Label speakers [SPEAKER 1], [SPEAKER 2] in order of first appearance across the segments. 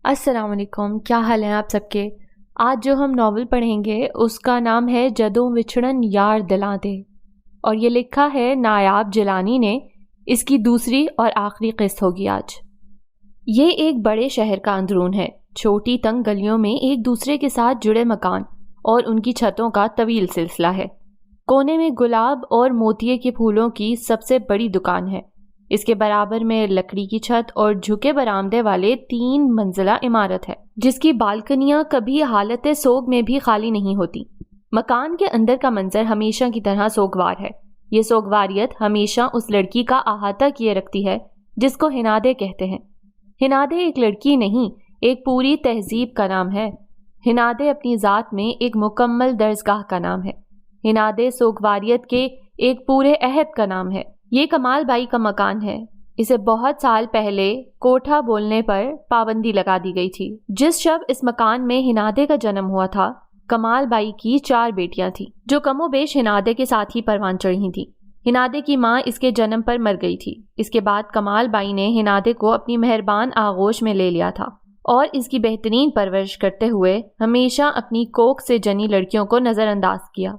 [SPEAKER 1] السلام علیکم، کیا حال ہیں آپ سب کے؟ آج جو ہم ناول پڑھیں گے اس کا نام ہے جدوں وچھڑن یار دلاں دے، اور یہ لکھا ہے نایاب جیلانی نے۔ اس کی دوسری اور آخری قسط ہوگی آج۔ یہ ایک بڑے شہر کا اندرون ہے، چھوٹی تنگ گلیوں میں ایک دوسرے کے ساتھ جڑے مکان اور ان کی چھتوں کا طویل سلسلہ ہے۔ کونے میں گلاب اور موتیے کے پھولوں کی سب سے بڑی دکان ہے۔ اس کے برابر میں لکڑی کی چھت اور جھکے برآمدے والے 3 منزلہ عمارت ہے، جس کی بالکنیاں کبھی حالت سوگ میں بھی خالی نہیں ہوتی۔ مکان کے اندر کا منظر ہمیشہ کی طرح سوگوار ہے۔ یہ سوگواریت ہمیشہ اس لڑکی کا احاطہ کیے رکھتی ہے جس کو ہنادے کہتے ہیں۔ ہنادے ایک لڑکی نہیں، ایک پوری تہذیب کا نام ہے۔ ہنادے اپنی ذات میں ایک مکمل درسگاہ کا نام ہے۔ ہنادے سوگواریت کے ایک پورے عہد کا نام ہے۔ یہ کمال بائی کا مکان ہے۔ اسے بہت سال پہلے کوٹھا بولنے پر پابندی لگا دی گئی تھی۔ جس شب اس مکان میں ہنادے کا جنم ہوا تھا، کمال بائی کی 4 بیٹیاں تھیں جو کم و بیش ہنادے کے ساتھ ہی پروان چڑھی تھیں۔ ہنادے کی ماں اس کے جنم پر مر گئی تھی۔ اس کے بعد کمال بائی نے ہنادے کو اپنی مہربان آغوش میں لے لیا تھا اور اس کی بہترین پرورش کرتے ہوئے ہمیشہ اپنی کوکھ سے جنی لڑکیوں کو نظر انداز کیا۔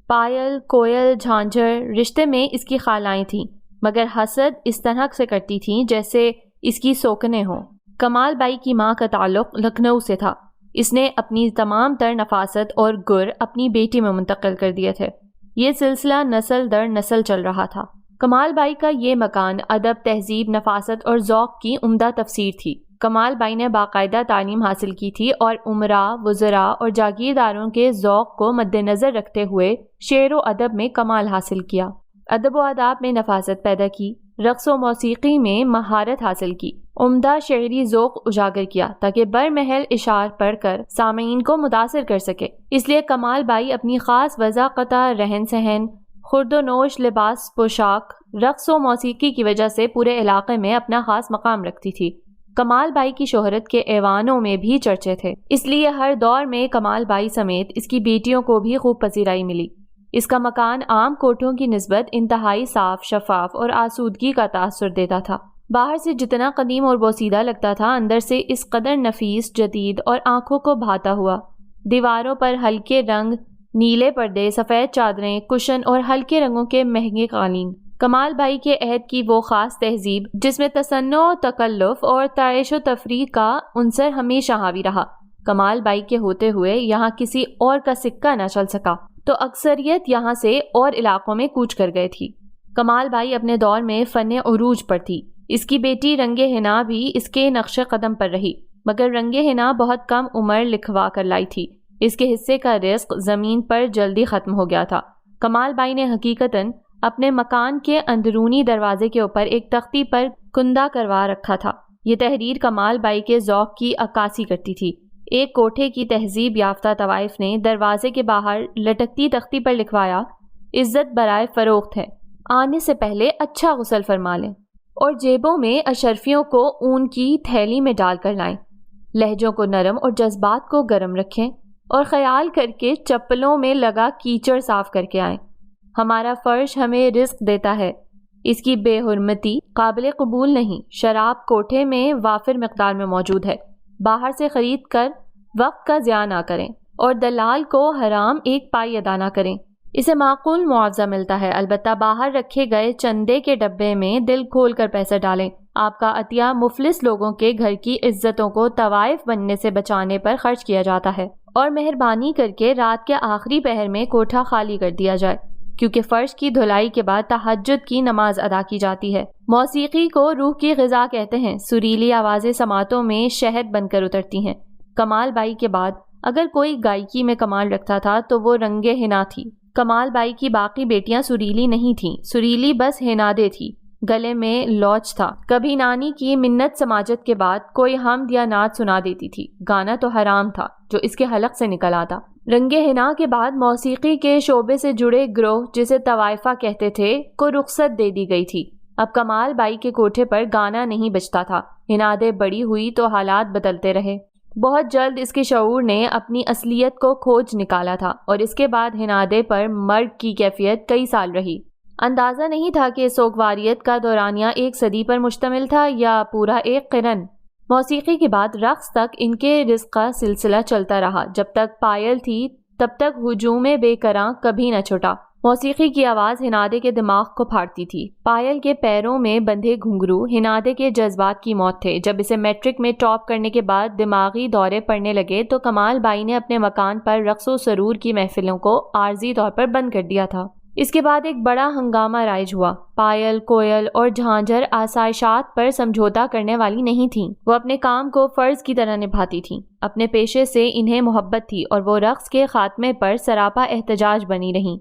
[SPEAKER 1] پائل، کوئل، جھانجھر رشتے میں اس کی خالائیں تھیں، مگر حسد اس طرح سے کرتی تھیں جیسے اس کی سوکنے ہوں۔ کمال بائی کی ماں کا تعلق لکھنؤ سے تھا۔ اس نے اپنی تمام تر نفاست اور گر اپنی بیٹی میں منتقل کر دیے تھے۔ یہ سلسلہ نسل در نسل چل رہا تھا۔ کمال بائی کا یہ مکان ادب، تہذیب، نفاست اور ذوق کی عمدہ تفسیر تھی۔ کمال بائی نے باقاعدہ تعلیم حاصل کی تھی اور امراء، وزراء اور جاگیرداروں کے ذوق کو مد نظر رکھتے ہوئے شعر و ادب میں کمال حاصل کیا۔ ادب و آداب میں نفاست پیدا کی، رقص و موسیقی میں مہارت حاصل کی، عمدہ شعری ذوق اجاگر کیا تاکہ برمحل اشعار پڑھ کر سامعین کو متاثر کر سکے۔ اس لیے کمال بائی اپنی خاص وضاقتہ رہن سہن، خورد و نوش، لباس، پوشاک، رقص و موسیقی کی وجہ سے پورے علاقے میں اپنا خاص مقام رکھتی تھی۔ کمال بائی کی شہرت کے ایوانوں میں بھی چرچے تھے، اس لیے ہر دور میں کمال بائی سمیت اس کی بیٹیوں کو بھی خوب پذیرائی ملی۔ اس کا مکان عام کوٹھوں کی نسبت انتہائی صاف، شفاف اور آسودگی کا تاثر دیتا تھا۔ باہر سے جتنا قدیم اور بوسیدہ لگتا تھا، اندر سے اس قدر نفیس، جدید اور آنکھوں کو بھاتا ہوا۔ دیواروں پر ہلکے رنگ، نیلے پردے، سفید چادریں، کشن اور ہلکے رنگوں کے مہنگے قالین۔ کمال بائی کے عہد کی وہ خاص تہذیب جس میں تصنع، تکلف اور تعیش و تفریح کا عنصر ہمیشہ حاوی رہا، کمال بائی کے ہوتے ہوئے یہاں کسی اور کا سکہ نہ چل سکا، تو اکثریت یہاں سے اور علاقوں میں کوچ کر گئے تھی۔ کمال بائی اپنے دور میں فن عروج پر تھی۔ اس کی بیٹی رنگ حنا بھی اس کے نقش قدم پر رہی، مگر رنگ حنا بہت کم عمر لکھوا کر لائی تھی۔ اس کے حصے کا رزق زمین پر جلدی ختم ہو گیا تھا۔ کمال بائی نے حقیقتاً اپنے مکان کے اندرونی دروازے کے اوپر ایک تختی پر کندہ کروا رکھا تھا۔ یہ تحریر کمال بائی کے ذوق کی عکاسی کرتی تھی۔ ایک کوٹھے کی تہذیب یافتہ طوائف نے دروازے کے باہر لٹکتی تختی پر لکھوایا، عزت برائے فروخت ہے، آنے سے پہلے اچھا غسل فرما لیں اور جیبوں میں اشرفیوں کو اون کی تھیلی میں ڈال کر لائیں، لہجوں کو نرم اور جذبات کو گرم رکھیں اور خیال کر کے چپلوں میں لگا کیچڑ صاف کر کے آئیں۔ ہمارا فرش ہمیں رزق دیتا ہے، اس کی بے حرمتی قابل قبول نہیں۔ شراب کوٹھے میں وافر مقدار میں موجود ہے، باہر سے خرید کر وقت کا ضیاع نہ کریں اور دلال کو حرام 1 پائی ادا نہ کریں۔ اسے معقول معاوضہ ملتا ہے، البتہ باہر رکھے گئے چندے کے ڈبے میں دل کھول کر پیسے ڈالیں۔ آپ کا عطیہ مفلس لوگوں کے گھر کی عزتوں کو طوائف بننے سے بچانے پر خرچ کیا جاتا ہے، اور مہربانی کر کے رات کے آخری پہر میں کوٹھا خالی کر دیا جائے، کیونکہ فرش کی دھلائی کے بعد تہجد کی نماز ادا کی جاتی ہے۔ موسیقی کو روح کی غذا کہتے ہیں۔ سریلی آوازیں سماعتوں میں شہد بن کر اترتی ہیں۔ کمال بائی کے بعد اگر کوئی گائیکی میں کمال رکھتا تھا تو وہ رنگ حنا تھی۔ کمال بائی کی باقی بیٹیاں سریلی نہیں تھیں، سریلی بس ہنادے تھی۔ گلے میں لوچ تھا۔ کبھی نانی کی منت سماجت کے بعد کوئی حمد یا نعت سنا دیتی تھی، گانا تو حرام تھا جو اس کے حلق سے نکل آتا۔ رنگ حنا کے بعد موسیقی کے شعبے سے جڑے گروہ جسے طوائفہ کہتے تھے کو رخصت دے دی گئی تھی۔ اب کمال بائی کے کوٹھے پر گانا نہیں بجتا تھا۔ ہنادے بڑی ہوئی تو حالات بدلتے رہے۔ بہت جلد اس کے شعور نے اپنی اصلیت کو کھوج نکالا تھا اور اس کے بعد ہنادے پر مرگ کی کیفیت کئی سال رہی۔ اندازہ نہیں تھا کہ سوگواریت کا دورانیہ 1 صدی پر مشتمل تھا یا پورا ایک قرن۔ موسیقی کے بعد رقص تک ان کے رزق کا سلسلہ چلتا رہا. جب تک پائل تھی تب تک ہجوم بے کراں کبھی نہ چھٹا. موسیقی کی آواز ہنادے کے دماغ کو پھاڑتی تھی. پائل کے پیروں میں بندھے گھنگرو ہنادے کے جذبات کی موت تھے. جب اسے میٹرک میں ٹاپ کرنے کے بعد دماغی دورے پڑنے لگے تو کمال بائی نے اپنے مکان پر رقص و سرور کی محفلوں کو عارضی طور پر بند کر دیا تھا. اس کے بعد ایک بڑا ہنگامہ رائج ہوا. پائل، کوئل اور جھانجھر آسائشات پر سمجھوتا کرنے والی نہیں تھیں. وہ اپنے کام کو فرض کی طرح نبھاتی تھیں. اپنے پیشے سے انہیں محبت تھی اور وہ رقص کے خاتمے پر سراپا احتجاج بنی رہیں.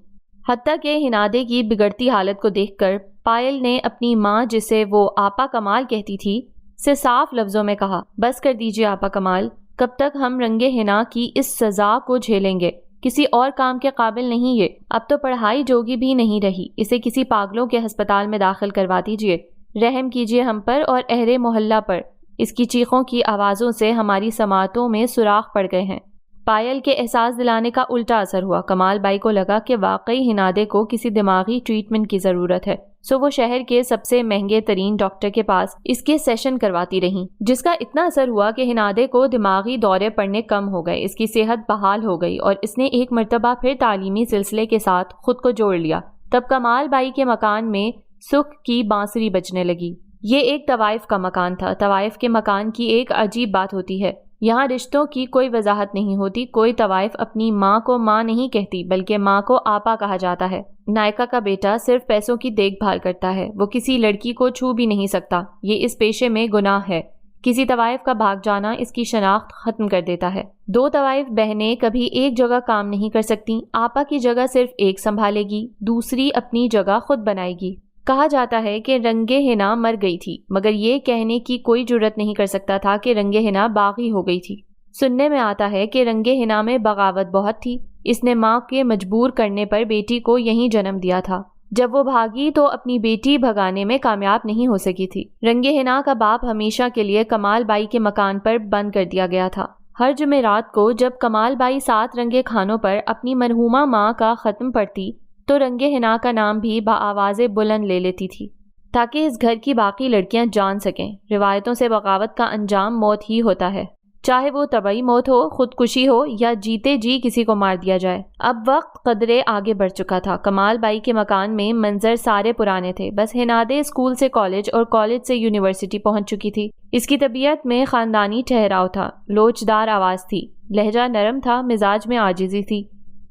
[SPEAKER 1] حتیٰ کہ ہنادے کی بگڑتی حالت کو دیکھ کر پائل نے اپنی ماں، جسے وہ آپا کمال کہتی تھی، سے صاف لفظوں میں کہا، بس کر دیجیے آپا کمال، کب تک ہم رنگے حنا کی اس سزا کو جھیلیں گے؟ کسی اور کام کے قابل نہیں یہ. اب تو پڑھائی جوگی بھی نہیں رہی. اسے کسی پاگلوں کے ہسپتال میں داخل کروا دیجیے. رحم کیجیے ہم پر اور اہل محلہ پر. اس کی چیخوں کی آوازوں سے ہماری سماعتوں میں سوراخ پڑ گئے ہیں. پائل کے احساس دلانے کا الٹا اثر ہوا. کمال بائی کو لگا کہ واقعی ہنادے کو کسی دماغی ٹریٹمنٹ کی ضرورت ہے. سو وہ شہر کے سب سے مہنگے ترین ڈاکٹر کے پاس اس کے سیشن کرواتی رہیں، جس کا اتنا اثر ہوا کہ ہنادے کو دماغی دورے پڑنے کم ہو گئے. اس کی صحت بحال ہو گئی اور اس نے ایک مرتبہ پھر تعلیمی سلسلے کے ساتھ خود کو جوڑ لیا. تب کمال بائی کے مکان میں سکھ کی بانسری بجنے لگی. یہ ایک طوائف کا مکان تھا. طوائف کے مکان کی ایک عجیب بات ہوتی ہے، یہاں رشتوں کی کوئی وضاحت نہیں ہوتی. کوئی طوائف اپنی ماں کو ماں نہیں کہتی بلکہ ماں کو آپا کہا جاتا ہے. نائکا کا بیٹا صرف پیسوں کی دیکھ بھال کرتا ہے. وہ کسی لڑکی کو چھو بھی نہیں سکتا. یہ اس پیشے میں گناہ ہے. کسی طوائف کا بھاگ جانا اس کی شناخت ختم کر دیتا ہے. دو طوائف بہنیں کبھی ایک جگہ کام نہیں کر سکتی. آپا کی جگہ صرف ایک سنبھالے گی، دوسری اپنی جگہ خود بنائے گی. کہا جاتا ہے کہ رنگے حنا مر گئی تھی، مگر یہ کہنے کی کوئی جرت نہیں کر سکتا تھا کہ رنگے حنا باغی ہو گئی تھی. سننے میں آتا ہے کہ رنگے حنا میں بغاوت بہت تھی. اس نے ماں کے مجبور کرنے پر بیٹی کو یہیں جنم دیا تھا. جب وہ بھاگی تو اپنی بیٹی بھگانے میں کامیاب نہیں ہو سکی تھی. رنگے حنا کا باپ ہمیشہ کے لیے کمال بائی کے مکان پر بند کر دیا گیا تھا. ہر جمعرات کو جب کمال بائی 7 رنگے کھانوں پر اپنی مرحومہ ماں کا ختم پڑھتی تو رنگے حنا کا نام بھی بآواز بلند لے لیتی تھی تاکہ اس گھر کی باقی لڑکیاں جان سکیں. روایتوں سے بغاوت کا انجام موت ہی ہوتا ہے، چاہے وہ طبعی موت ہو، خودکشی ہو یا جیتے جی کسی کو مار دیا جائے. اب وقت قدرے آگے بڑھ چکا تھا. کمال بائی کے مکان میں منظر سارے پرانے تھے. بس ہنادے اسکول سے کالج اور کالج سے یونیورسٹی پہنچ چکی تھی. اس کی طبیعت میں خاندانی ٹھہراؤ تھا. لوچدار آواز تھی، لہجہ نرم تھا، مزاج میں عاجزی تھی.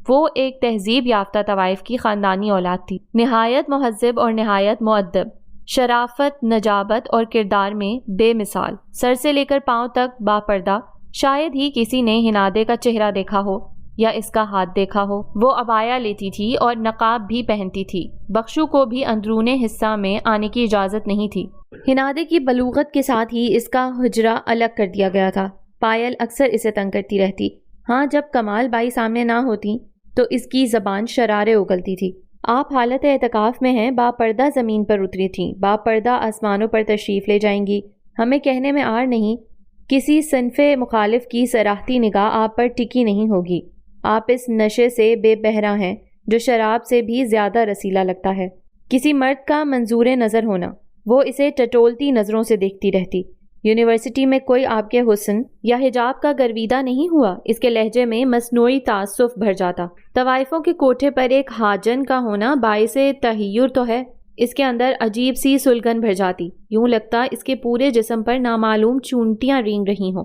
[SPEAKER 1] وہ ایک تہذیب یافتہ طوائف کی خاندانی اولاد تھی. نہایت مہذب اور نہایت مؤدب، شرافت، نجابت اور کردار میں بے مثال. سر سے لے کر پاؤں تک باپردہ. شاید ہی کسی نے ہنادے کا چہرہ دیکھا ہو یا اس کا ہاتھ دیکھا ہو. وہ عبایا لیتی تھی اور نقاب بھی پہنتی تھی. بخشو کو بھی اندرون حصہ میں آنے کی اجازت نہیں تھی. ہنادے کی بلوغت کے ساتھ ہی اس کا حجرہ الگ کر دیا گیا تھا. پائل اکثر اسے تنگ کرتی رہتی. ہاں، جب کمال بائی سامنے نہ ہوتی تو اس کی زبان شرارے اگلتی تھی. آپ حالت اعتکاف میں ہیں، باپردہ زمین پر اتری تھیں، باپردہ آسمانوں پر تشریف لے جائیں گی. ہمیں کہنے میں آر نہیں، کسی صنف مخالف کی سراحتی نگاہ آپ پر ٹکی نہیں ہوگی. آپ اس نشے سے بے بہرا ہیں جو شراب سے بھی زیادہ رسیلا لگتا ہے. کسی مرد کا منظور نظر ہونا، وہ اسے ٹٹولتی نظروں سے دیکھتی رہتی. یونیورسٹی میں کوئی آپ کے حسن یا حجاب کا گرویدہ نہیں ہوا. اس کے لہجے میں مصنوعی تعصف بھر جاتا. طوائفوں کے کوٹھے پر ایک حاجن کا ہونا باعث تحیر تو ہے، اس کے اندر عجیب سی سلگن بھر جاتی. یوں لگتا اس کے پورے جسم پر نامعلوم چونٹیاں رینگ رہی ہوں،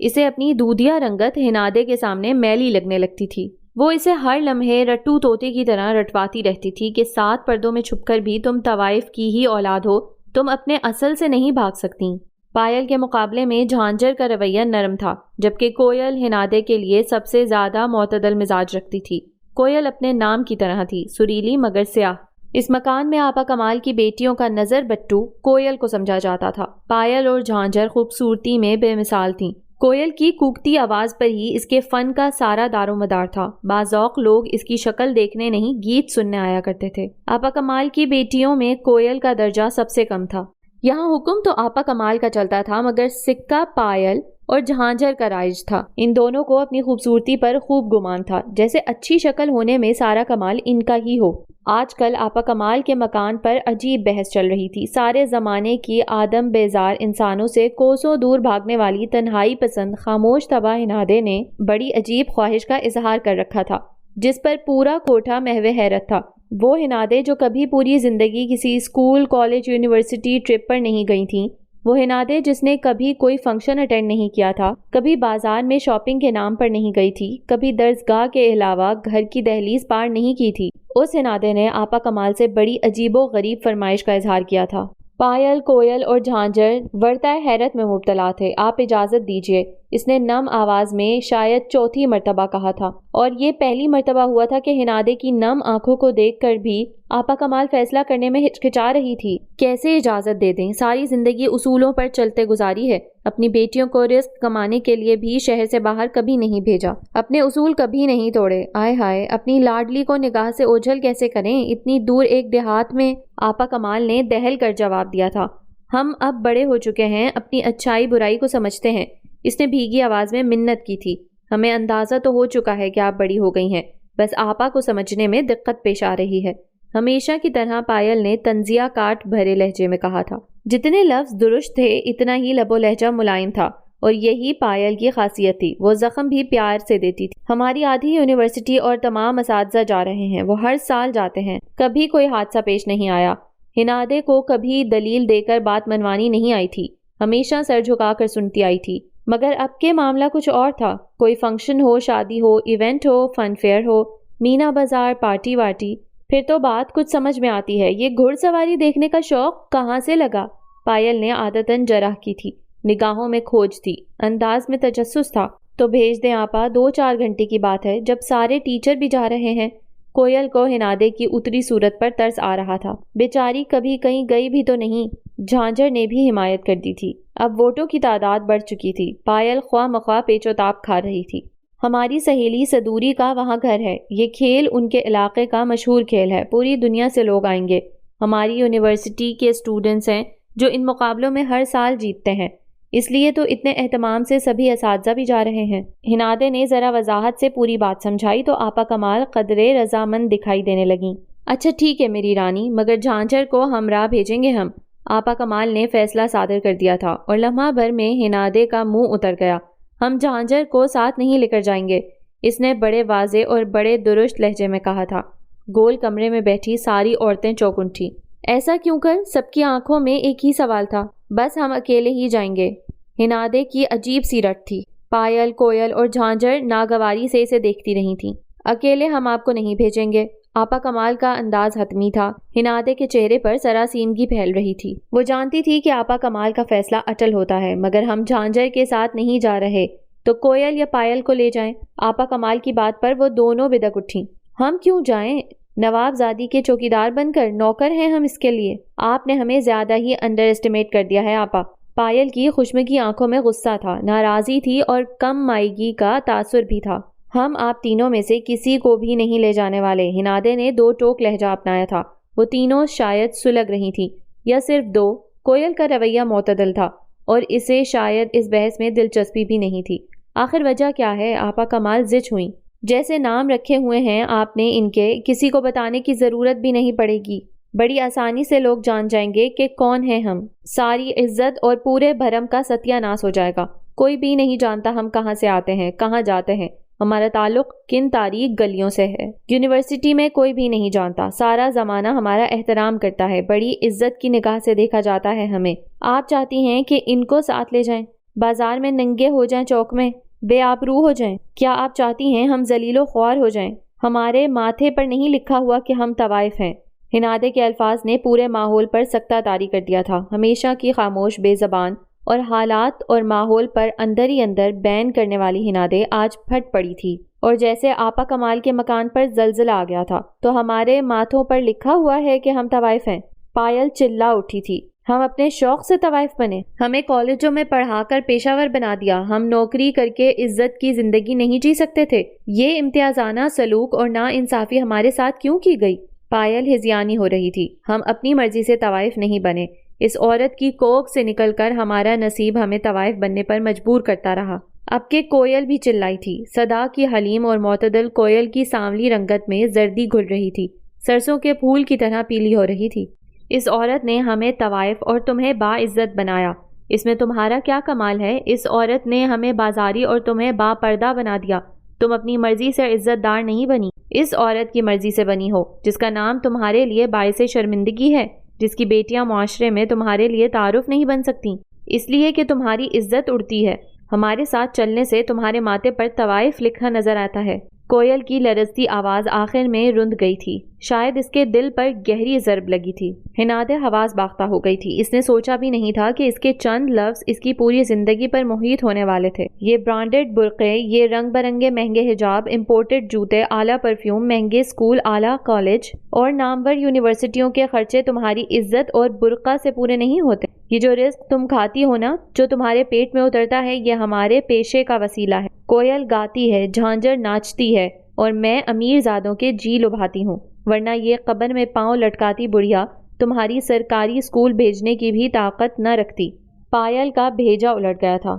[SPEAKER 1] اسے اپنی دودھیا رنگت ہنادے کے سامنے میلی لگنے لگتی تھی. وہ اسے ہر لمحے رٹو طوطے کی طرح رٹواتی رہتی تھی کہ 7 پردوں میں چھپ کر بھی تم طوائف کی ہی اولاد ہو، تم اپنے اصل سے نہیں بھاگ سکتی. پائل کے مقابلے میں جھانجھر کا رویہ نرم تھا، جبکہ کوئل ہنادے کے لیے سب سے زیادہ معتدل مزاج رکھتی تھی. کوئل اپنے نام کی طرح تھی، سریلی مگر سیاہ. اس مکان میں آپا کمال کی بیٹیوں کا نظر بٹو کوئل کو سمجھا جاتا تھا. پائل اور جھانجھر خوبصورتی میں بے مثال تھیں. کوئل کی کوکتی آواز پر ہی اس کے فن کا سارا دار و مدار تھا. باذوق لوگ اس کی شکل دیکھنے نہیں، گیت سننے آیا کرتے تھے. آپا کمال کی بیٹیوں میں کوئل کا درجہ سب سے کم تھا. یہاں حکم تو آپا کمال کا چلتا تھا، مگر سکہ پائل اور جہانجر کا رائج تھا۔ ان دونوں کو اپنی خوبصورتی پر خوب گمان تھا، جیسے اچھی شکل ہونے میں سارا کمال ان کا ہی ہو۔ آج کل آپا کمال کے مکان پر عجیب بحث چل رہی تھی۔ سارے زمانے کی آدم بیزار انسانوں سے کوسوں دور بھاگنے والی تنہائی پسند خاموش طبع ہنادے نے بڑی عجیب خواہش کا اظہار کر رکھا تھا، جس پر پورا کوٹھا محو حیرت تھا۔ وہ ہنادے جو کبھی پوری زندگی کسی اسکول، کالج، یونیورسٹی ٹرپ پر نہیں گئی تھیں، وہ ہنادے جس نے کبھی کوئی فنکشن اٹینڈ نہیں کیا تھا، کبھی بازار میں شاپنگ کے نام پر نہیں گئی تھی، کبھی درسگاہ کے علاوہ گھر کی دہلیز پار نہیں کی تھی، اس ہنادے نے آپا کمال سے بڑی عجیب و غریب فرمائش کا اظہار کیا تھا۔ پائل، کوئل اور جھانجھر ورطۂ حیرت میں مبتلا تھے۔ آپ اجازت دیجیے، اس نے نم آواز میں شاید چوتھی مرتبہ کہا تھا، اور یہ پہلی مرتبہ ہوا تھا کہ ہنادے کی نم آنکھوں کو دیکھ کر بھی آپا کمال فیصلہ کرنے میں ہچکچا رہی تھی۔ کیسے اجازت دے دیں؟ ساری زندگی اصولوں پر چلتے گزاری ہے۔ اپنی بیٹیوں کو رزق کمانے کے لیے بھی شہر سے باہر کبھی نہیں بھیجا، اپنے اصول کبھی نہیں توڑے۔ آئے ہائے، اپنی لاڈلی کو نگاہ سے اوجھل کیسے کریں؟ اتنی دور ایک دیہات میں؟ آپا کمال نے دہل کر جواب دیا تھا۔ ہم اب بڑے ہو چکے ہیں، اپنی اچھائی برائی کو سمجھتے ہیں۔ اس نے بھیگی آواز میں منت کی تھی۔ ہمیں اندازہ تو ہو چکا ہے کہ آپ بڑی ہو گئی ہیں، بس آپا کو سمجھنے میں دقت پیش آ رہی ہے۔ ہمیشہ کی طرح پائل نے طنزیہ کاٹ بھرے لہجے میں کہا تھا۔ جتنے لفظ درست تھے اتنا ہی لب و لہجہ ملائم تھا، اور یہی پائل کی خاصیت تھی۔ وہ زخم بھی پیار سے دیتی تھی۔ ہماری آدھی یونیورسٹی اور تمام اساتذہ جا رہے ہیں، وہ ہر سال جاتے ہیں، کبھی کوئی حادثہ پیش نہیں آیا۔ ہنادے کو کبھی دلیل دے کر بات منوانی نہیں آئی تھی، ہمیشہ سر جھکا کر سنتی آئی تھی۔ مگر اب کے معاملہ کچھ اور تھا۔ کوئی فنکشن ہو، شادی ہو، ایونٹ ہو، فن فیئر ہو، مینا بازار، پارٹی وارٹی، پھر تو بات کچھ سمجھ میں آتی ہے۔ یہ گھڑ سواری دیکھنے کا شوق کہاں سے لگا؟ پائل نے عادتاً جرح کی تھی، نگاہوں میں کھوج تھی، انداز میں تجسس تھا۔ تو بھیج دیں آپا، 2-4 گھنٹے کی بات ہے، جب سارے ٹیچر بھی جا رہے ہیں۔ کوئل کو ہنادے کی اتری صورت پر ترس آ رہا تھا۔ بیچاری کبھی کہیں گئی بھی تو نہیں۔ جھانجھر نے بھی حمایت کر دی تھی۔ اب ووٹوں کی تعداد بڑھ چکی تھی۔ پائل خواہ مخواہ پیچ و تاب کھا رہی تھی۔ ہماری سہیلی صدوری کا وہاں گھر ہے، یہ کھیل ان کے علاقے کا مشہور کھیل ہے، پوری دنیا سے لوگ آئیں گے۔ ہماری یونیورسٹی کے اسٹوڈنٹس ہیں جو ان مقابلوں میں ہر سال جیتتے ہیں، اس لیے تو اتنے اہتمام سے سبھی اساتذہ بھی جا رہے ہیں۔ ہنادے نے ذرا وضاحت سے پوری بات سمجھائی تو آپا کمال قدرے رضامند دکھائی دینے لگیں۔ اچھا ٹھیک ہے میری رانی، مگر جھانجھر کو ہمراہ بھیجیں گے ہم۔ آپا کمال نے فیصلہ صادر کر دیا تھا، اور لمحہ بھر میں ہنادے کا منہ اتر گیا۔ ہم جھانجھر کو ساتھ نہیں لے کر جائیں گے، اس نے بڑے واضح اور بڑے درست لہجے میں کہا تھا۔ گول کمرے میں بیٹھی ساری عورتیں چونک اٹھیں۔ ایسا کیوں کر؟ سب کی آنکھوں میں ایک ہی سوال تھا۔ بس ہم اکیلے ہی جائیں گے۔ ہنادے کی عجیب سی رٹ تھی۔ پائل، کوئل اور جھانجھر ناگواری سے اسے دیکھتی رہی تھیں۔ اکیلے ہم آپ کو نہیں بھیجیں گے۔ آپا کمال کا انداز حتمی تھا۔ ہنادے کے چہرے پر سراسیمگی پھیل رہی تھی۔ وہ جانتی تھی کہ آپا کمال کا فیصلہ اٹل ہوتا ہے، مگر ہم جھانجھر کے ساتھ نہیں جا رہے تو کوئل یا پائل کو لے جائیں۔ آپا کمال کی بات پر وہ دونوں بدک اٹھیں۔ ہم کیوں جائیں؟ نواب زادی کے چوکیدار بن کر؟ نوکر ہیں ہم اس کے لیے۔ آپ نے ہمیں زیادہ ہی انڈر اسٹیمیٹ کر دیا ہے آپا۔ پائل کی خشمگی آنکھوں میں غصہ تھا، ناراضی تھی اور کم مائیگی کا تاثر بھی تھا۔ ہم آپ تینوں میں سے کسی کو بھی نہیں لے جانے والے۔ ہنادے نے 2 ٹوک لہجہ اپنایا تھا۔ وہ تینوں شاید سلگ رہی تھیں، یا صرف 2۔ کوئل کا رویہ معتدل تھا، اور اسے شاید اس بحث میں دلچسپی بھی نہیں تھی۔ آخر وجہ کیا ہے؟ آپا کمال زچ ہوئیں۔ جیسے نام رکھے ہوئے ہیں آپ نے ان کے، کسی کو بتانے کی ضرورت بھی نہیں پڑے گی، بڑی آسانی سے لوگ جان جائیں گے کہ کون ہیں ہم۔ ساری عزت اور پورے بھرم کا ستیہ ناش ہو جائے گا۔ کوئی بھی نہیں جانتا ہم کہاں سے آتے ہیں، کہاں جاتے ہیں، ہمارا تعلق کن تاریک گلیوں سے ہے۔ یونیورسٹی میں کوئی بھی نہیں جانتا۔ سارا زمانہ ہمارا احترام کرتا ہے، بڑی عزت کی نگاہ سے دیکھا جاتا ہے ہمیں۔ آپ چاہتی ہیں کہ ان کو ساتھ لے جائیں، بازار میں ننگے ہو جائیں، چوک میں بے آبرو ہو جائیں؟ کیا آپ چاہتی ہیں ہم ذلیل و خوار ہو جائیں؟ ہمارے ماتھے پر نہیں لکھا ہوا کہ ہم طوائف ہیں۔ ہنادے کے الفاظ نے پورے ماحول پر سکتہ طاری کر دیا تھا۔ ہمیشہ کی خاموش، بے زبان اور حالات اور ماحول پر اندر ہی اندر بین کرنے والی ہنادے آج پھٹ پڑی تھی، اور جیسے آپا کمال کے مکان پر زلزلہ آ گیا تھا۔ تو ہمارے ماتھوں پر لکھا ہوا ہے کہ ہم طوائف ہیں؟ پائل چلا اٹھی تھی۔ ہم اپنے شوق سے طوائف بنے؟ ہمیں کالجوں میں پڑھا کر پیشہ ور بنا دیا، ہم نوکری کر کے عزت کی زندگی نہیں جی سکتے تھے؟ یہ امتیازانہ سلوک اور نا انصافی ہمارے ساتھ کیوں کی گئی؟ پائل ہذیانی ہو رہی تھی۔ ہم اپنی مرضی سے طوائف نہیں بنے، اس عورت کی کوکھ سے نکل کر ہمارا نصیب ہمیں طوائف بننے پر مجبور کرتا رہا۔ اب کہ کوئل بھی چلائی تھی۔ صدا کی حلیم اور معتدل کوئل کی سانولی رنگت میں زردی گھل رہی تھی، سرسوں کے پھول کی طرح پیلی ہو رہی تھی۔ اس عورت نے ہمیں طوائف اور تمہیں باعزت بنایا، اس میں تمہارا کیا کمال ہے؟ اس عورت نے ہمیں بازاری اور تمہیں با پردہ بنا دیا، تم اپنی مرضی سے عزت دار نہیں بنی، اس عورت کی مرضی سے بنی ہو جس کا نام تمہارے لیے باعث شرمندگی ہے، جس کی بیٹیاں معاشرے میں تمہارے لیے تعارف نہیں بن سکتی، اس لیے کہ تمہاری عزت اڑتی ہے۔ ہمارے ساتھ چلنے سے تمہارے ماتھے پر طوائف لکھا نظر آتا ہے۔ کوئل کی لرزتی آواز آخر میں رند گئی تھی، شاید اس کے دل پر گہری ضرب لگی تھی۔ ہناد حواس باختہ ہو گئی تھی، اس نے سوچا بھی نہیں تھا کہ اس کے چند لفظ اس کی پوری زندگی پر محیط ہونے والے تھے۔ یہ برانڈڈ برقعے، یہ رنگ برنگے مہنگے حجاب، امپورٹڈ جوتے، اعلیٰ پرفیوم، مہنگے اسکول، اعلیٰ کالج اور نامور یونیورسٹیوں کے خرچے تمہاری عزت اور برقع سے پورے نہیں ہوتے۔ یہ جو رزق تم کھاتی ہو نا، جو تمہارے پیٹ میں اترتا ہے، یہ ہمارے پیشے کا وسیلہ ہے۔ کوئل گاتی ہے، جھانجر ناچتی ہے اور میں امیر زادوں کے جی لبھاتی ہوں، ورنہ یہ قبر میں پاؤں لٹکاتی بڑھیا تمہاری سرکاری اسکول بھیجنے کی بھی طاقت نہ رکھتی۔ پائل کا بھیجا الٹ گیا تھا۔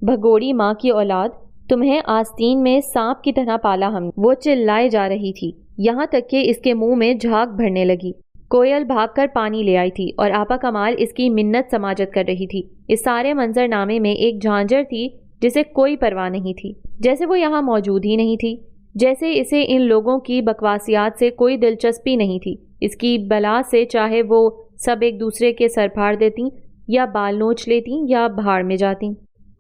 [SPEAKER 1] بھگوڑی ماں کی اولاد، تمہیں آستین میں سانپ کی طرح پالا ہم، وہ چلائے جا رہی تھی، یہاں تک کہ اس کے منہ میں جھاگ بھرنے لگی۔ کوئل بھاگ کر پانی لے آئی تھی اور آپا کمال اس کی منت سماجت کر رہی تھی۔ اس سارے منظر نامے میں ایک جھانجر تھی جسے کوئی پرواہ نہیں تھی، جیسے وہ یہاں موجود ہی نہیں تھی، جیسے اسے ان لوگوں کی بکواسیات سے کوئی دلچسپی نہیں تھی۔ اس کی بلا سے چاہے وہ سب ایک دوسرے کے سر پھاڑ دیتیں یا بال نوچ لیتیں یا بھاڑ میں جاتیں۔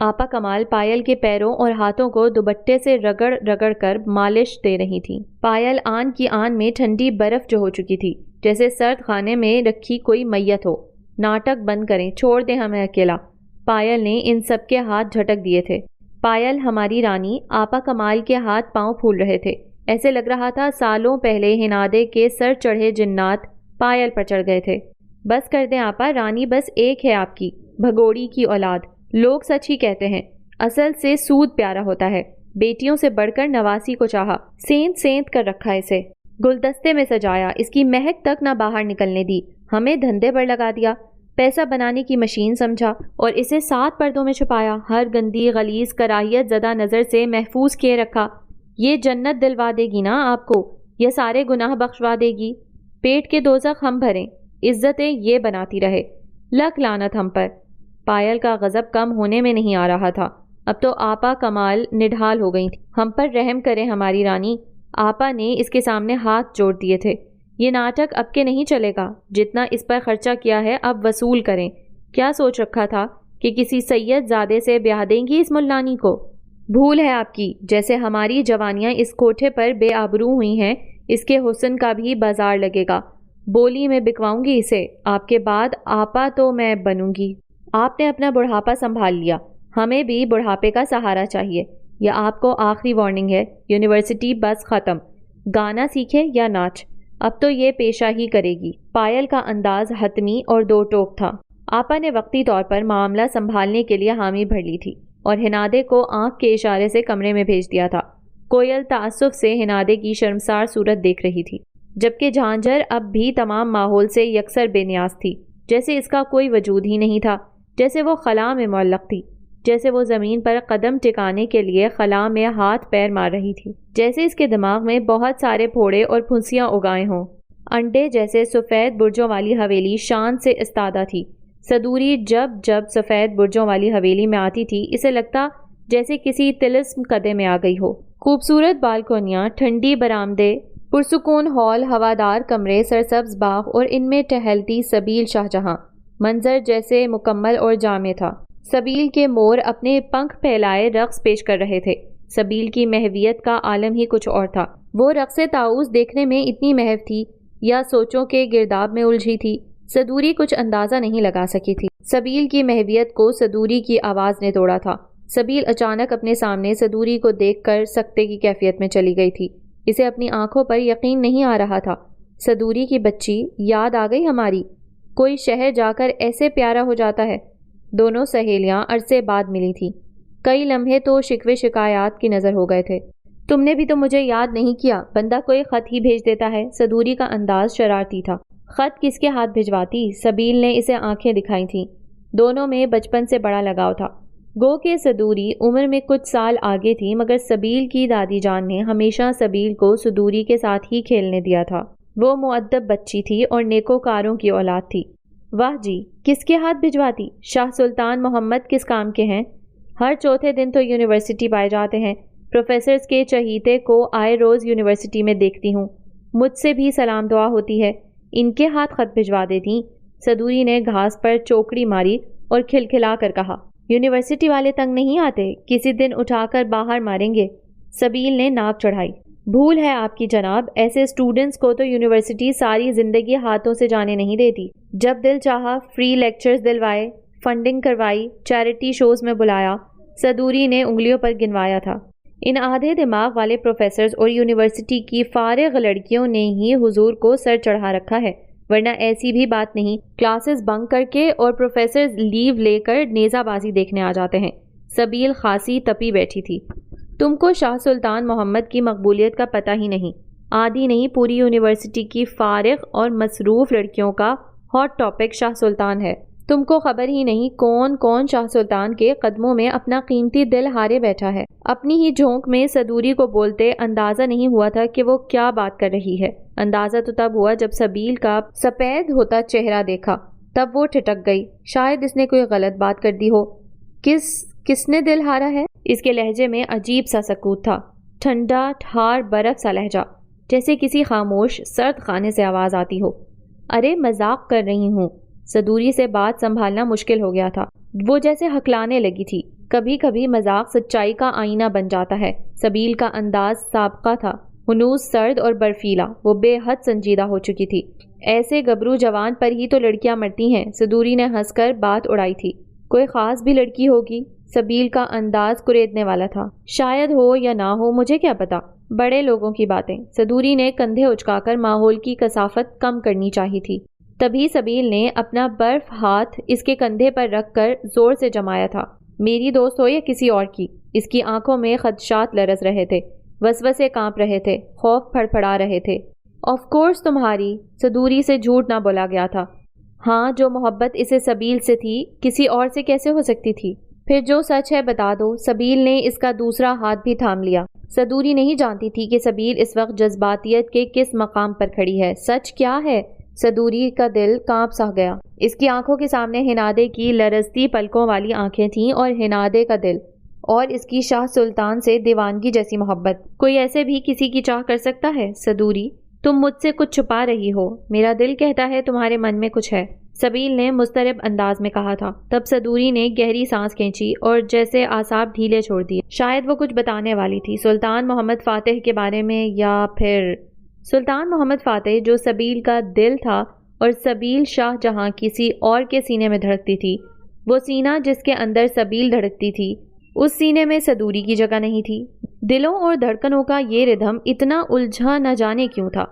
[SPEAKER 1] آپا کمال پائل کے پیروں اور ہاتھوں کو دوپٹے سے رگڑ رگڑ کر مالش دے رہی تھی۔ پائل آن کی آن میں ٹھنڈی برف جو ہو چکی تھی، جیسے سرد خانے میں رکھی کوئی میت ہو۔ ناٹک بند کریں، چھوڑ دیں ہمیں اکیلا، پائل نے ان سب کے ہاتھ جھٹک دیے تھے۔ پائل ہماری رانی، آپا کمال کے ہاتھ پاؤں پھول رہے تھے، ایسے لگ رہا تھا سالوں پہلے ہنادے کے سر چڑھے جنات پائل پر چڑھ گئے تھے۔ بس کر دیں آپا، رانی بس ایک ہے آپ کی، بھگوڑی کی اولاد۔ لوگ سچ ہی کہتے ہیں، اصل سے سود پیارا ہوتا ہے، بیٹیوں سے بڑھ کر نواسی کو چاہا، سینت سینت کر رکھا اسے، گلدستے میں سجایا، اس کی مہک تک نہ باہر نکلنے دی، ہمیں دھندے پر لگا دیا، پیسہ بنانے کی مشین سمجھا اور اسے 7 پردوں میں چھپایا، ہر گندی غلیظ کراہیت زدہ نظر سے محفوظ کیے رکھا۔ یہ جنت دلوا دے گی نا آپ کو، یہ سارے گناہ بخشوا دے گی، پیٹ کے دوزخ ہم بھریں، عزتیں یہ بناتی رہے، لکھ لعنت ہم پر۔ پائل کا غضب کم ہونے میں نہیں آ رہا تھا، اب تو آپا کمال نڈھال ہو گئی تھی۔ ہم پر رحم کریں ہماری رانی، آپا نے اس کے سامنے ہاتھ جوڑ دیے تھے۔ یہ ناٹک اب کے نہیں چلے گا، جتنا اس پر خرچہ کیا ہے اب وصول کریں۔ کیا سوچ رکھا تھا کہ کسی سید زادے سے بیاہ دیں گی اس ملانی کو؟ بھول ہے آپ کی، جیسے ہماری جوانیاں اس کوٹھے پر بے آبرو ہوئی ہیں، اس کے حسن کا بھی بازار لگے گا، بولی میں بکواؤں گی اسے، آپ کے بعد آپا تو میں بنوں گی۔ آپ نے اپنا بڑھاپا سنبھال لیا، ہمیں بھی بڑھاپے کا سہارا چاہیے۔ یہ آپ کو آخری وارننگ ہے، یونیورسٹی بس ختم، گانا سیکھے یا ناچ، اب تو یہ پیشہ ہی کرے گی۔ پائل کا انداز حتمی اور دو ٹوک تھا۔ آپا نے وقتی طور پر معاملہ سنبھالنے کے لیے حامی بھر لی تھی اور ہنادے کو آنکھ کے اشارے سے کمرے میں بھیج دیا تھا۔ کوئل تعصب سے ہنادے کی شرمسار صورت دیکھ رہی تھی، جبکہ جھانجر اب بھی تمام ماحول سے یکسر بے نیاز تھی، جیسے اس کا کوئی وجود ہی نہیں تھا، جیسے وہ خلا میں معلق تھی، جیسے وہ زمین پر قدم ٹکانے کے لیے خلا میں ہاتھ پیر مار رہی تھی، جیسے اس کے دماغ میں بہت سارے پھوڑے اور پھنسیاں اگائے ہوں۔ انڈے جیسے سفید برجوں والی حویلی شان سے استادہ تھی۔ صدوری جب جب سفید برجوں والی حویلی میں آتی تھی، اسے لگتا جیسے کسی طلسم قدے میں آ گئی ہو۔ خوبصورت بالکونیاں، ٹھنڈی برآمدے، پرسکون ہال، ہوادار کمرے، سرسبز باغ اور ان میں ٹہلتی سبیل شاہجہاں، منظر جیسے مکمل اور جامع تھا۔ سبیل کے مور اپنے پنکھ پھیلائے رقص پیش کر رہے تھے۔ سبیل کی محویت کا عالم ہی کچھ اور تھا۔ وہ رقص طاؤس دیکھنے میں اتنی محو تھی یا سوچوں کے گرداب میں الجھی تھی، صدوری کچھ اندازہ نہیں لگا سکی تھی۔ سبیل کی محویت کو صدوری کی آواز نے توڑا تھا۔ سبیل اچانک اپنے سامنے صدوری کو دیکھ کر سکتے کی کیفیت میں چلی گئی تھی۔ اسے اپنی آنکھوں پر یقین نہیں آ رہا تھا۔ صدوری کی بچی، یاد آ گئی ہماری، کوئی شہر جا کر ایسے پیارا ہو جاتا ہے۔ دونوں سہیلیاں عرصے بعد ملی تھیں۔ کئی لمحے تو شکوے شکایات کی نظر ہو گئے تھے۔ تم نے بھی تو مجھے یاد نہیں کیا، بندہ کوئی خط ہی بھیج دیتا ہے۔ صدوری کا انداز شرارتی تھا۔ خط کس کے ہاتھ بھجواتی؟ سبیل نے اسے آنکھیں دکھائی تھیں۔ دونوں میں بچپن سے بڑا لگاؤ تھا۔ گو کہ صدوری عمر میں کچھ سال آگے تھی، مگر سبیل کی دادی جان نے ہمیشہ سبیل کو صدوری کے ساتھ ہی کھیلنے دیا تھا۔ وہ مؤدب بچی تھی اور نیکوکاروں کی اولاد تھی۔ واہ جی، کس کے ہاتھ بھجواتی؟ شاہ سلطان محمد کس کام کے ہیں؟ ہر چوتھے دن تو یونیورسٹی پائے جاتے ہیں۔ پروفیسرز کے چہیتے کو آئے روز یونیورسٹی میں دیکھتی ہوں۔ مجھ سے بھی سلام دعا ہوتی ہے۔ ان کے ہاتھ خط بھجوا دیتی؟ صدوری نے گھاس پر چوکڑی ماری اور کھلکھلا کر کہا، یونیورسٹی والے تنگ نہیں آتے؟ کسی دن اٹھا کر باہر ماریں گے۔ سبیل نے ناک چڑھائی۔ بھول ہے آپ کی جناب، ایسے اسٹوڈنٹس کو تو یونیورسٹی ساری زندگی ہاتھوں سے جانے نہیں دیتی۔ جب دل چاہا فری لیکچرز دلوائے، فنڈنگ کروائی، چیریٹی شوز میں بلایا۔ صدوری نے انگلیوں پر گنوایا تھا۔ ان آدھے دماغ والے پروفیسرز اور یونیورسٹی کی فارغ لڑکیوں نے ہی حضور کو سر چڑھا رکھا ہے، ورنہ ایسی بھی بات نہیں کلاسز بنک کر کے اور پروفیسرز لیو لے کر نیزہ بازی دیکھنے آ جاتے ہیں۔ سبیل خاصی تپی بیٹھی تھی۔ تم کو شاہ سلطان محمد کی مقبولیت کا پتہ ہی نہیں۔ آدھی نہیں، پوری یونیورسٹی کی فارغ اور مصروف لڑکیوں کا ہاٹ ٹاپک شاہ سلطان ہے۔ تم کو خبر ہی نہیں کون کون شاہ سلطان کے قدموں میں اپنا قیمتی دل ہارے بیٹھا ہے۔ اپنی ہی جھونک میں صدوری کو بولتے اندازہ نہیں ہوا تھا کہ وہ کیا بات کر رہی ہے۔ اندازہ تو تب ہوا جب سبیل کا سفید ہوتا چہرہ دیکھا، تب وہ ٹھٹک گئی۔ شاید اس نے کوئی غلط بات کر دی ہو۔ کس نے دل ہارا ہے؟ اس کے لہجے میں عجیب سا سکوت تھا، ٹھنڈا ٹھار برف سا لہجہ، جیسے کسی خاموش سرد خانے سے آواز آتی ہو۔ ارے مذاق کر رہی ہوں۔ صدوری سے بات سنبھالنا مشکل ہو گیا تھا۔ وہ جیسے ہکلانے لگی تھی۔ کبھی کبھی مذاق سچائی کا آئینہ بن جاتا ہے۔ سبیل کا انداز سابقہ تھا، ہنوز سرد اور برفیلا۔ وہ بے حد سنجیدہ ہو چکی تھی۔ ایسے گبرو جوان پر ہی تو لڑکیاں مرتی ہیں۔ صدوری نے ہنس کر بات اڑائی تھی۔ کوئی خاص بھی لڑکی ہوگی؟ سبیل کا انداز کریدنے والا تھا۔ شاید ہو یا نہ ہو، مجھے کیا پتا، بڑے لوگوں کی باتیں۔ صدوری نے کندھے اچکا کر ماحول کی کثافت کم کرنی چاہی تھی۔ تبھی سبیل نے اپنا برف ہاتھ اس کے کندھے پر رکھ کر زور سے جمایا تھا۔ میری دوست ہو یا کسی اور کی؟ اس کی آنکھوں میں خدشات لرز رہے تھے، وسوسے کانپ رہے تھے، خوف پھڑپھڑا رہے تھے۔ آف کورس تمہاری۔ صدوری سے جھوٹ نہ بولا گیا تھا۔ ہاں، جو محبت اسے سبیل سے تھی، کسی اور سے کیسے ہو سکتی تھی؟ پھر جو سچ ہے بتا دو۔ سبیل نے اس کا دوسرا ہاتھ بھی تھام لیا۔ صدوری نہیں جانتی تھی کہ سبیل اس وقت جذباتیت کے کس مقام پر کھڑی ہے۔ سچ کیا ہے؟ صدوری کا دل کانپ سا گیا۔ اس کی آنکھوں کے سامنے ہنادے کی لرزتی پلکوں والی آنکھیں تھیں اور ہنادے کا دل، اور اس کی شاہ سلطان سے دیوانگی جیسی محبت۔ کوئی ایسے بھی کسی کی چاہ کر سکتا ہے؟ صدوری، تم مجھ سے کچھ چھپا رہی ہو۔ میرا دل کہتا ہے تمہارے من میں کچھ ہے، سبیل نے مضطرب انداز میں کہا تھا۔ تب صدوری نے گہری سانس کھینچی اور جیسے اعصاب ڈھیلے چھوڑ دیے۔ شاید وہ کچھ بتانے والی تھی، سلطان محمد فاتح کے بارے میں، یا پھر سلطان محمد فاتح جو سبیل کا دل تھا اور سبیل شاہ جہاں کسی اور کے سینے میں دھڑکتی تھی، وہ سینہ جس کے اندر سبیل دھڑکتی تھی، اس سینے میں صدوری کی جگہ نہیں تھی۔ دلوں اور دھڑکنوں کا یہ ردھم اتنا الجھا نہ جانے کیوں تھا۔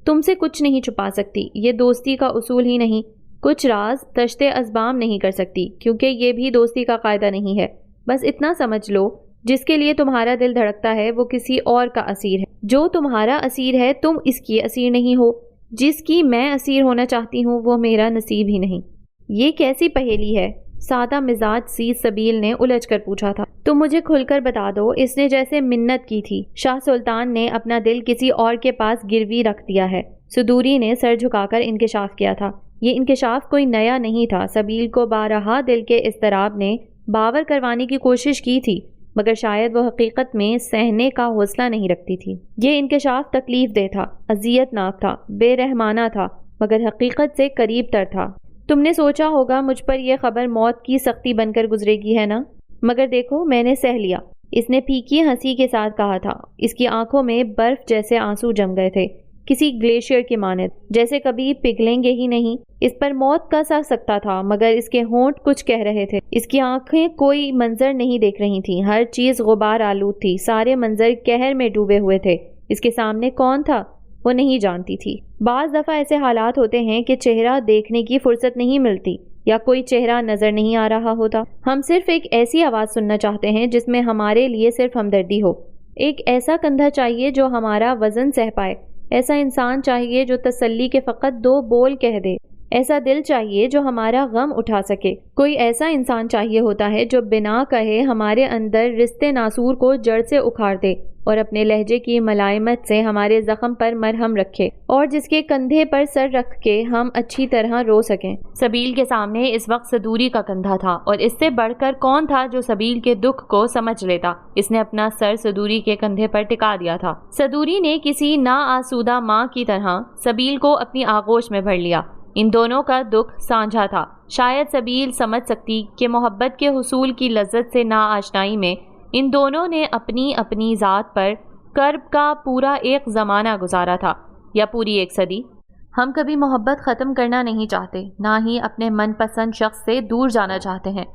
[SPEAKER 1] تم سے کچھ نہیں چھپا سکتی، یہ دوستی کا اصول ہی نہیں۔ کچھ راز تشتے ازبام نہیں کر سکتی، کیونکہ یہ بھی دوستی کا قاعدہ نہیں ہے۔ بس اتنا سمجھ لو، جس کے لیے تمہارا دل دھڑکتا ہے وہ کسی اور کا اسیر ہے۔ جو تمہارا اسیر ہے تم اس کی اسیر نہیں ہو۔ جس کی میں اسیر ہونا چاہتی ہوں وہ میرا نصیب ہی نہیں۔ یہ کیسی پہیلی ہے؟ سادہ مزاج سی سبیل نے الجھ کر پوچھا تھا۔ تم مجھے کھل کر بتا دو۔ اس نے جیسے منت کی تھی۔ شاہ سلطان نے اپنا دل کسی اور کے پاس گروی رکھ دیا ہے۔ صدوری نے سر جھکا کر انکشاف کیا تھا۔ یہ انکشاف کوئی نیا نہیں تھا۔ سبیل کو بارہا دل کے اضطراب نے باور کروانے کی کوشش کی تھی، مگر شاید وہ حقیقت میں سہنے کا حوصلہ نہیں رکھتی تھی۔ یہ انکشاف تکلیف دہ تھا، اذیت ناک تھا، بے رحمانہ تھا، مگر حقیقت سے قریب تر تھا۔ تم نے سوچا ہوگا مجھ پر یہ خبر موت کی سختی بن کر گزرے گی، ہے نا؟ مگر دیکھو، میں نے سہ لیا۔ اس نے پھیکی ہنسی کے ساتھ کہا تھا۔ اس کی آنکھوں میں برف جیسے آنسو جم گئے تھے، کسی گلیشیئر کی مانند، جیسے کبھی پگھلیں گے ہی نہیں۔ اس پر موت کا سا سکتا تھا، مگر اس کے ہونٹ کچھ کہہ رہے تھے۔ اس کی آنکھیں کوئی منظر نہیں دیکھ رہی تھیں، ہر چیز غبار آلود تھی، سارے منظر قہر میں ڈوبے ہوئے تھے۔ اس کے سامنے کون تھا وہ نہیں جانتی تھی۔ بعض دفعہ ایسے حالات ہوتے ہیں کہ چہرہ دیکھنے کی فرصت نہیں ملتی، یا کوئی چہرہ نظر نہیں آ رہا ہوتا۔ ہم صرف ایک ایسی آواز سننا چاہتے ہیں جس میں ہمارے لیے صرف ہمدردی ہو، ایک ایسا کندھا چاہیے جو ہمارا وزن سہ پائے، ایسا انسان چاہیے جو تسلی کے فقط 2 بول کہہ دے، ایسا دل چاہیے جو ہمارا غم اٹھا سکے، کوئی ایسا انسان چاہیے ہوتا ہے جو بنا کہے ہمارے اندر رشتے ناسور کو جڑ سے اکھاڑ دے اور اپنے لہجے کی ملائمت سے ہمارے زخم پر مرہم رکھے اور جس کے کندھے پر سر رکھ کے ہم اچھی طرح رو سکیں۔ سبیل کے سامنے اس وقت صدوری کا کندھا تھا، اور اس سے بڑھ کر کون تھا جو سبیل کے دکھ کو سمجھ لیتا۔ اس نے اپنا سر صدوری کے کندھے پر ٹکا دیا تھا۔ صدوری نے کسی نا آسودہ ماں کی طرح سبیل کو اپنی آغوش میں بھر لیا۔ ان دونوں کا دکھ سانجھا تھا۔ شاید سبیل سمجھ سکتی کہ محبت کے حصول کی لذت سے نا آشنائی میں ان دونوں نے اپنی اپنی ذات پر کرب کا پورا ایک زمانہ گزارا تھا، یا پوری 1 صدی۔ ہم کبھی محبت ختم کرنا نہیں چاہتے، نہ ہی اپنے من پسند شخص سے دور جانا چاہتے ہیں۔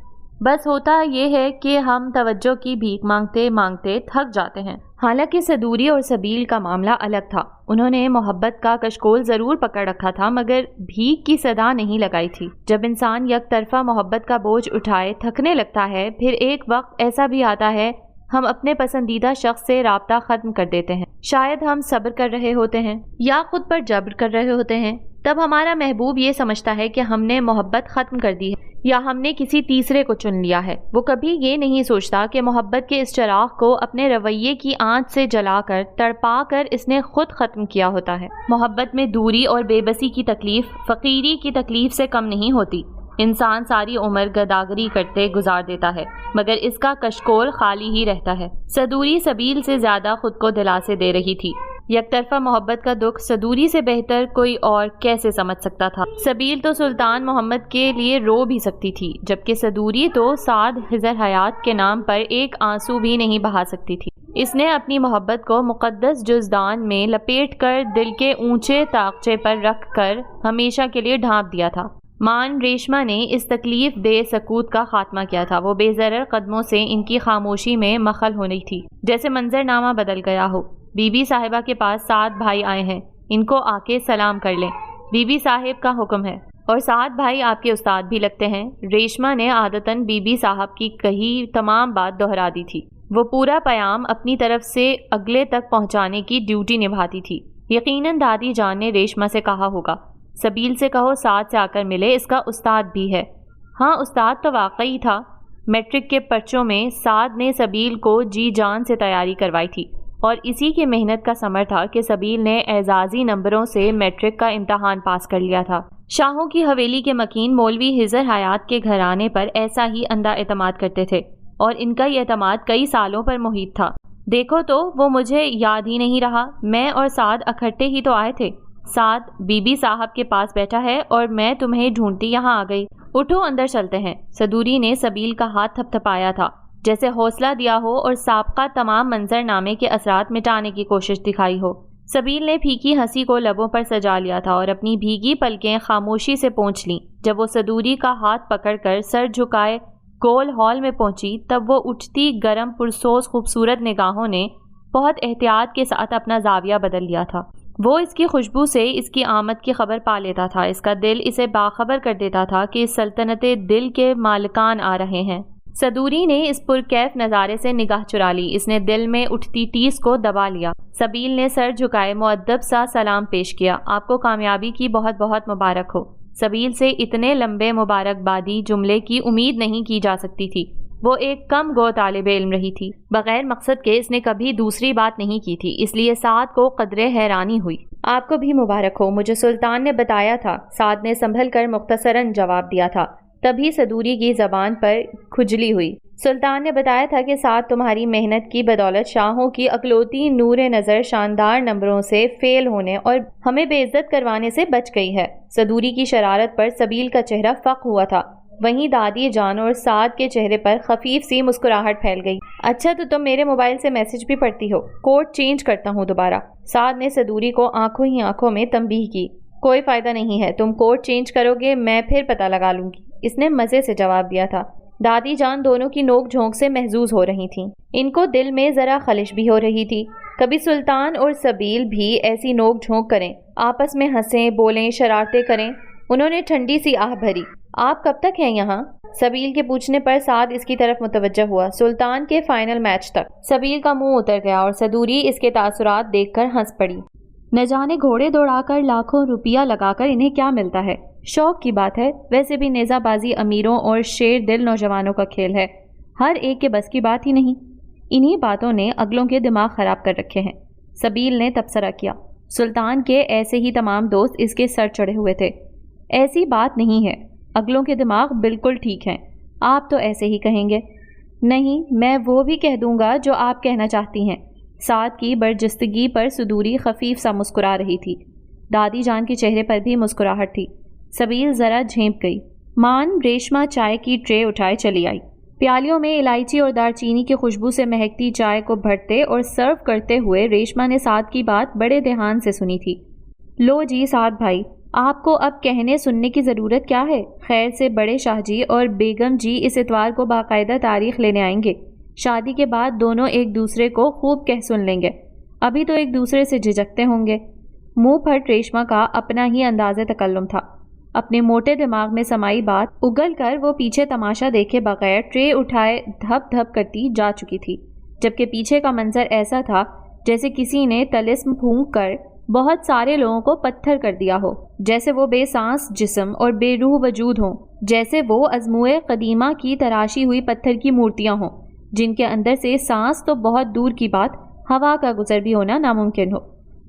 [SPEAKER 1] بس ہوتا یہ ہے کہ ہم توجہ کی بھیک مانگتے مانگتے تھک جاتے ہیں۔ حالانکہ صدوری اور سبیل کا معاملہ الگ تھا۔ انہوں نے محبت کا کشکول ضرور پکڑ رکھا تھا، مگر بھیک کی صدا نہیں لگائی تھی۔ جب انسان یک طرفہ محبت کا بوجھ اٹھائے تھکنے لگتا ہے، پھر ایک وقت ایسا بھی آتا ہے ہم اپنے پسندیدہ شخص سے رابطہ ختم کر دیتے ہیں۔ شاید ہم صبر کر رہے ہوتے ہیں یا خود پر جبر کر رہے ہوتے ہیں۔ تب ہمارا محبوب یہ سمجھتا ہے کہ ہم نے محبت ختم کر دی ہے یا ہم نے کسی تیسرے کو چن لیا ہے۔ وہ کبھی یہ نہیں سوچتا کہ محبت کے اس چراغ کو اپنے رویے کی آنچ سے جلا کر تڑپا کر اس نے خود ختم کیا ہوتا ہے۔ محبت میں دوری اور بے بسی کی تکلیف فقیری کی تکلیف سے کم نہیں ہوتی۔ انسان ساری عمر گداگری کرتے گزار دیتا ہے، مگر اس کا کشکول خالی ہی رہتا ہے۔ صدوری سبیل سے زیادہ خود کو دلاسے دے رہی تھی۔ یک طرفہ محبت کا دکھ صدوری سے بہتر کوئی اور کیسے سمجھ سکتا تھا؟ سبیل تو سلطان محمد کے لیے رو بھی سکتی تھی، جبکہ صدوری تو سعد خضر حیات کے نام پر ایک آنسو بھی نہیں بہا سکتی تھی۔ اس نے اپنی محبت کو مقدس جزدان میں لپیٹ کر دل کے اونچے طاقچے پر رکھ کر ہمیشہ کے لیے ڈھانپ دیا تھا۔ مان ریشما نے اس تکلیف دہ سکوت کا خاتمہ کیا تھا۔ وہ بے ضرر قدموں سے ان کی خاموشی میں مخل ہونی تھی، جیسے منظر نامہ بدل گیا ہو۔ بی بی صاحبہ کے پاس 7 بھائی آئے ہیں، ان کو آ کے سلام کر لیں، بی بی صاحب کا حکم ہے۔ اور 7 بھائی آپ کے استاد بھی لگتے ہیں۔ ریشما نے عادتاً بی بی صاحب کی کہی تمام بات دہرا دی تھی۔ وہ پورا پیام اپنی طرف سے اگلے تک پہنچانے کی ڈیوٹی نبھاتی تھی۔ یقیناً دادی جان نے ریشما سے کہا ہوگا، سبیل سے کہو سعد سے آ کر ملے، اس کا استاد بھی ہے۔ ہاں، استاد تو واقعی تھا۔ میٹرک کے پرچوں میں سعد نے سبیل کو جی جان سے تیاری کروائی تھی، اور اسی کی محنت کا ثمر تھا کہ سبیل نے اعزازی نمبروں سے میٹرک کا امتحان پاس کر لیا تھا۔ شاہوں کی حویلی کے مکین مولوی خضر حیات کے گھرانے پر ایسا ہی اندھا اعتماد کرتے تھے، اور ان کا یہ اعتماد کئی سالوں پر محیط تھا۔ دیکھو تو وہ مجھے یاد ہی نہیں رہا، میں اور سعد اکٹھے ہی تو آئے تھے۔ سعد بی بی صاحب کے پاس بیٹھا ہے اور میں تمہیں ڈھونڈتی یہاں آ گئی۔ اٹھو اندر چلتے ہیں۔ صدوری نے سبیل کا ہاتھ تھپ تھپایا تھا، جیسے حوصلہ دیا ہو اور سابقہ تمام منظر نامے کے اثرات مٹانے کی کوشش دکھائی ہو۔ سبیل نے پھیکی ہنسی کو لبوں پر سجا لیا تھا اور اپنی بھیگی پلکیں خاموشی سے پونچھ لیں۔ جب وہ صدوری کا ہاتھ پکڑ کر سر جھکائے گول ہال میں پہنچی، تب وہ اٹھتی گرم پرسوز خوبصورت نگاہوں نے بہت احتیاط کے ساتھ اپنا زاویہ بدل لیا تھا۔ وہ اس کی خوشبو سے اس کی آمد کی خبر پا لیتا تھا۔ اس کا دل اسے باخبر کر دیتا تھا کہ اس سلطنت دل کے مالکان آ رہے ہیں۔ صدوری نے اس پرکیف نظارے سے نگاہ چرا لی۔ اس نے دل میں اٹھتی ٹیس کو دبا لیا۔ سبیل نے سر جھکائے مؤدب سا سلام پیش کیا۔ آپ کو کامیابی کی بہت بہت مبارک ہو۔ سبیل سے اتنے لمبے مبارکبادی جملے کی امید نہیں کی جا سکتی تھی۔ وہ ایک کم گو طالب علم رہی تھی۔ بغیر مقصد کے اس نے کبھی دوسری بات نہیں کی تھی، اس لیے سعد کو قدرے حیرانی ہوئی۔ آپ کو بھی مبارک ہو، مجھے سلطان نے بتایا تھا، سعد نے سنبھل کر مختصراً جواب دیا تھا۔ تبھی صدوری کی زبان پر کھجلی ہوئی۔ سلطان نے بتایا تھا کہ سعد تمہاری محنت کی بدولت شاہوں کی اکلوتی نور نظر شاندار نمبروں سے فیل ہونے اور ہمیں بے عزت کروانے سے بچ گئی ہے۔ صدوری کی شرارت پر سبیل کا چہرہ فق ہوا تھا، وہیں دادی جان اور سعد کے چہرے پر خفیف سی مسکراہٹ پھیل گئی۔ اچھا، تو تم میرے موبائل سے میسج بھی پڑھتی ہو؟ کوڈ چینج کرتا ہوں دوبارہ۔ سعد نے صدوری کو آنکھوں ہی آنکھوں میں تنبیہ کی۔ کوئی فائدہ نہیں ہے، تم کوڈ چینج کرو گے میں پھر پتہ لگا لوں گی، اس نے مزے سے جواب دیا تھا۔ دادی جان دونوں کی نوک جھونک سے محظوظ ہو رہی تھیں۔ ان کو دل میں ذرا خلش بھی ہو رہی تھی، کبھی سلطان اور سبیل بھی ایسی نوک جھونک کریں، آپس میں ہنسیں بولیں شرارتیں کریں۔ انہوں نے ٹھنڈی سی آہ بھری۔ آپ کب تک ہیں یہاں؟ سبیل کے پوچھنے پر سعد اس کی طرف متوجہ ہوا۔ سلطان کے فائنل میچ تک۔ سبیل کا منہ اتر گیا اور صدوری اس کے تاثرات دیکھ کر ہنس پڑی۔ نہ جانے گھوڑے دوڑا کر لاکھوں روپیہ لگا کر انہیں کیا ملتا ہے۔ شوق کی بات ہے، ویسے بھی نیزہ بازی امیروں اور شیر دل نوجوانوں کا کھیل ہے، ہر ایک کے بس کی بات ہی نہیں۔ انہی باتوں نے اگلوں کے دماغ خراب کر رکھے ہیں۔ سبیل نے تبصرہ کیا، سلطان کے ایسے ہی تمام دوست اس کے سر چڑھے ہوئے تھے۔ ایسی بات نہیں ہے، اگلوں کے دماغ بالکل ٹھیک ہیں، آپ تو ایسے ہی کہیں گے۔ نہیں، میں وہ بھی کہہ دوں گا جو آپ کہنا چاہتی ہیں۔ سعد کی برجستگی پر صدوری خفیف سا مسکرا رہی تھی۔ دادی جان کے چہرے پر بھی مسکراہٹ تھی۔ سبیل ذرا جھینپ گئی۔ مان ریشمہ چائے کی ٹرے اٹھائے چلی آئی۔ پیالیوں میں الائچی اور دار چینی کی خوشبو سے مہکتی چائے کو بھرتے اور سرو کرتے ہوئے ریشمہ نے سعد کی بات بڑے دھیان سے سنی تھی۔ لو جی سعد بھائی، آپ کو اب کہنے سننے کی ضرورت کیا ہے؟ خیر سے بڑے شاہ جی اور بیگم جی اس اتوار کو باقاعدہ تاریخ لینے آئیں گے۔ شادی کے بعد دونوں ایک دوسرے کو خوب کہہ سن لیں گے، ابھی تو ایک دوسرے سے جھجکتے ہوں گے۔ منہ پھٹ ریشمہ کا اپنا ہی انداز تکلم تھا۔ اپنے موٹے دماغ میں سمائی بات اگل کر وہ پیچھے تماشا دیکھے بغیر ٹرے اٹھائے دھپ دھپ کرتی جا چکی تھی، جبکہ پیچھے کا منظر ایسا تھا جیسے کسی نے طلسم پھونک کر بہت سارے لوگوں کو پتھر کر دیا ہو، جیسے وہ بے سانس جسم اور بے روح وجود ہوں، جیسے وہ ازموئے قدیمہ کی تراشی ہوئی پتھر کی مورتیاں ہوں جن کے اندر سے سانس تو بہت دور کی بات ہوا کا گزر بھی ہونا ناممکن ہو۔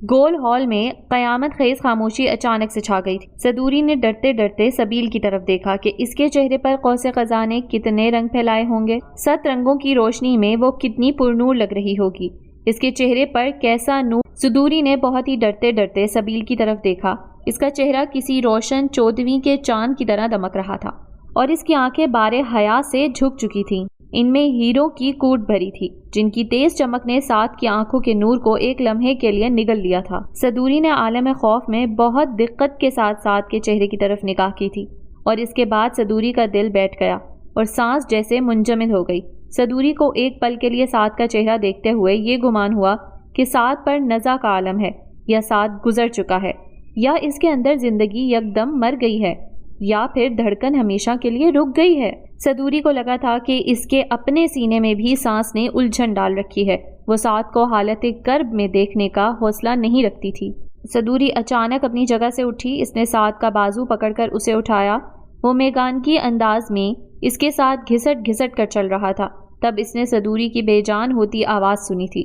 [SPEAKER 1] گول ہال میں قیامت خیز خاموشی اچانک سے چھا گئی تھی۔ صدوری نے ڈرتے ڈرتے سبیل کی طرف دیکھا کہ اس کے چہرے پر قوس قزح نے کتنے رنگ پھیلائے ہوں گے، 7 رنگوں کی روشنی میں وہ کتنی پرنور لگ رہی ہوگی، اس کے چہرے پر کیسا نور۔ صدوری نے بہت ہی ڈرتے ڈرتے سبیل کی طرف دیکھا۔ اس کا چہرہ کسی روشن 14ویں کے چاند کی طرح دمک رہا تھا اور اس کی آنکھیں بارے حیا سے جھک چکی تھیں، ان میں ہیروں کی کوٹ بھری تھی جن کی تیز چمک نے سعد کی آنکھوں کے نور کو ایک لمحے کے لیے نگل لیا تھا۔ صدوری نے عالم خوف میں بہت دقت کے ساتھ سعد کے چہرے کی طرف نگاہ کی تھی اور اس کے بعد صدوری کا دل بیٹھ گیا اور سانس جیسے منجمد ہو گئی۔ صدوری کو ایک پل کے لیے سعد کا چہرہ دیکھتے ہوئے یہ گمان ہوا کہ سعد پر نزع کا عالم ہے، یا سعد گزر چکا ہے، یا اس کے اندر زندگی یکدم مر گئی ہے، یا پھر دھڑکن ہمیشہ کے لیے رک گئی ہے۔ صدوری کو لگا تھا کہ اس کے اپنے سینے میں بھی سانس نے الجھن ڈال رکھی ہے، وہ سعد کو حالت کرب میں دیکھنے کا حوصلہ نہیں رکھتی تھی۔ صدوری اچانک اپنی جگہ سے اٹھی، اس نے سعد کا بازو پکڑ کر اسے اٹھایا، وہ میگانگی انداز میں اس کے ساتھ گھسٹ گھسٹ کر چل رہا تھا۔ تب اس نے صدوری کی بے جان ہوتی آواز سنی تھی،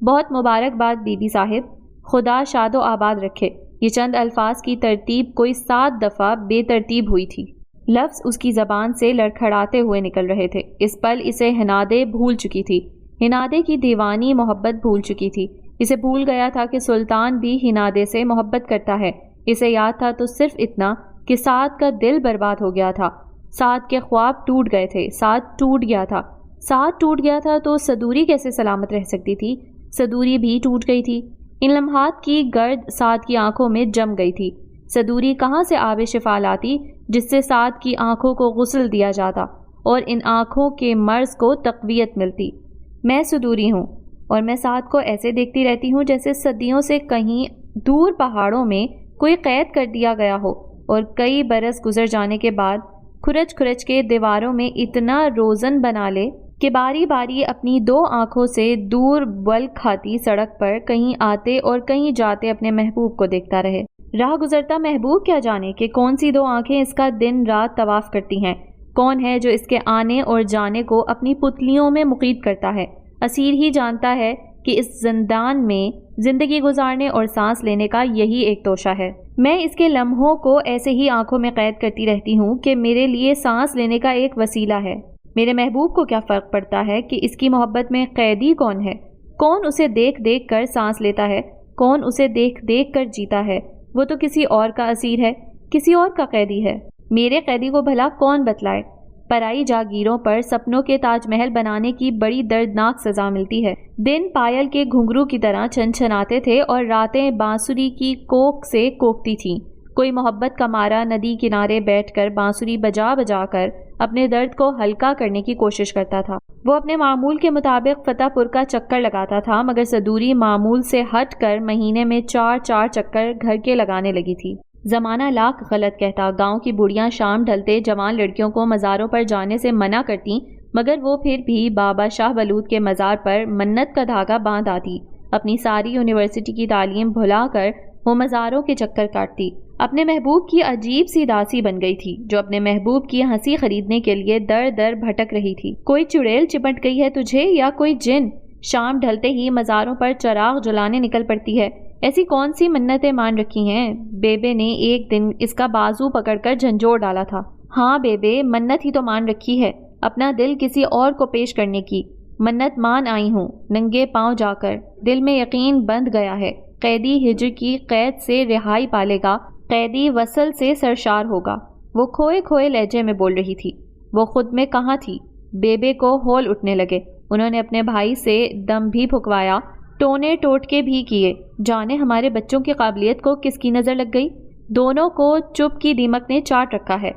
[SPEAKER 1] بہت مبارکباد بی بی صاحب، خدا شاد و آباد رکھے۔ یہ چند الفاظ کی ترتیب کوئی 7 دفعہ بے ترتیب ہوئی تھی، لفظ اس کی زبان سے لڑکھڑاتے ہوئے نکل رہے تھے۔ اس پل اسے ہنادے بھول چکی تھی، ہنادے کی دیوانی محبت بھول چکی تھی۔ اسے بھول گیا تھا کہ سلطان بھی ہنادے سے محبت کرتا ہے۔ اسے یاد تھا تو صرف اتنا کہ سعد کا دل برباد ہو گیا تھا، سعد کے خواب ٹوٹ گئے تھے، سعد ٹوٹ گیا تھا۔ سعد ٹوٹ گیا تھا تو صدوری کیسے سلامت رہ سکتی تھی؟ صدوری بھی ٹوٹ گئی تھی۔ ان لمحات کی گرد سعد کی آنکھوں میں جم گئی تھی۔ صدوری کہاں سے آب شفا لاتی جس سے سعد کی آنکھوں کو غسل دیا جاتا اور ان آنکھوں کے مرض کو تقویت ملتی؟ میں صدوری ہوں اور میں سعد کو ایسے دیکھتی رہتی ہوں جیسے صدیوں سے کہیں دور پہاڑوں میں کوئی قید کر دیا گیا ہو اور کئی برس گزر جانے کے بعد کھرچ کھرچ کے دیواروں میں اتنا روزن بنا لے کہ باری باری اپنی 2 آنکھوں سے دور بل کھاتی سڑک پر کہیں آتے اور کہیں جاتے اپنے محبوب کو دیکھتا رہے۔ راہ گزرتا محبوب کیا جانے کہ کون سی 2 آنکھیں اس کا دن رات طواف کرتی ہیں، کون ہے جو اس کے آنے اور جانے کو اپنی پتلیوں میں مقید کرتا ہے۔ اسیر ہی جانتا ہے کہ اس زندان میں زندگی گزارنے اور سانس لینے کا یہی ایک توشہ ہے۔ میں اس کے لمحوں کو ایسے ہی آنکھوں میں قید کرتی رہتی ہوں کہ میرے لیے سانس لینے کا ایک وسیلہ ہے۔ میرے محبوب کو کیا فرق پڑتا ہے کہ اس کی محبت میں قیدی کون ہے؟ کون اسے دیکھ دیکھ کر سانس لیتا ہے، کون اسے دیکھ دیکھ کر جیتا ہے؟ وہ تو کسی اور کا اسیر ہے، کسی اور کا قیدی ہے۔ میرے قیدی کو بھلا کون بتلائے؟ پرائی جاگیروں پر سپنوں کے تاج محل بنانے کی بڑی دردناک سزا ملتی ہے۔ دن پائل کے گھنگرو کی طرح چھنچھناتے تھے اور راتیں بانسری کی کوک سے کوکتی تھیں۔ کوئی محبت کا مارا ندی کنارے بیٹھ کر بانسری بجا بجا کر اپنے درد کو ہلکا کرنے کی کوشش کرتا تھا۔ وہ اپنے معمول کے مطابق فتح پور کا چکر لگاتا تھا، مگر صدوری معمول سے ہٹ کر مہینے میں 4 چکر گھر کے لگانے لگی تھی۔ زمانہ لاکھ غلط کہتا، گاؤں کی بوڑھیاں شام ڈھلتے جوان لڑکیوں کو مزاروں پر جانے سے منع کرتی، مگر وہ پھر بھی بابا شاہ بلوط کے مزار پر منت کا دھاگا باندھ آتی اپنی ساری یونیورسٹی کی تعلیم بھلا کر وہ مزاروں کے چکر کاٹتی، اپنے محبوب کی عجیب سی داسی بن گئی تھی جو اپنے محبوب کی ہنسی خریدنے کے لیے در در بھٹک رہی تھی۔ کوئی چڑیل چپٹ گئی ہے تجھے یا کوئی جن؟ شام ڈھلتے ہی مزاروں پر چراغ جلانے نکل پڑتی ہے۔ ایسی کون سی منتیں مان رکھی ہیں؟ بیبے نے ایک دن اس کا بازو پکڑ کر جھنجھوڑ ڈالا تھا۔ ہاں بیبے، منت ہی تو مان رکھی ہے، اپنا دل کسی اور کو پیش کرنے کی۔ منت مان آئی ہوں ننگے پاؤں جا کر، دل میں یقین بندھ گیا ہے، قیدی ہجر کی قید سے رہائی پالے گا، قیدی وصل سے سرشار ہوگا۔ وہ کھوئے کھوئے لہجے میں بول رہی تھی۔ وہ خود میں کہاں تھی؟ بیبے کو ہول اٹھنے لگے۔ انہوں نے اپنے بھائی سے دم بھی پھکوایا، ٹونے ٹوٹکے بھی کیے۔ جانے ہمارے بچوں کی قابلیت کو کس کی نظر لگ گئی؟ دونوں کو چپ کی دیمک نے چاٹ رکھا ہے،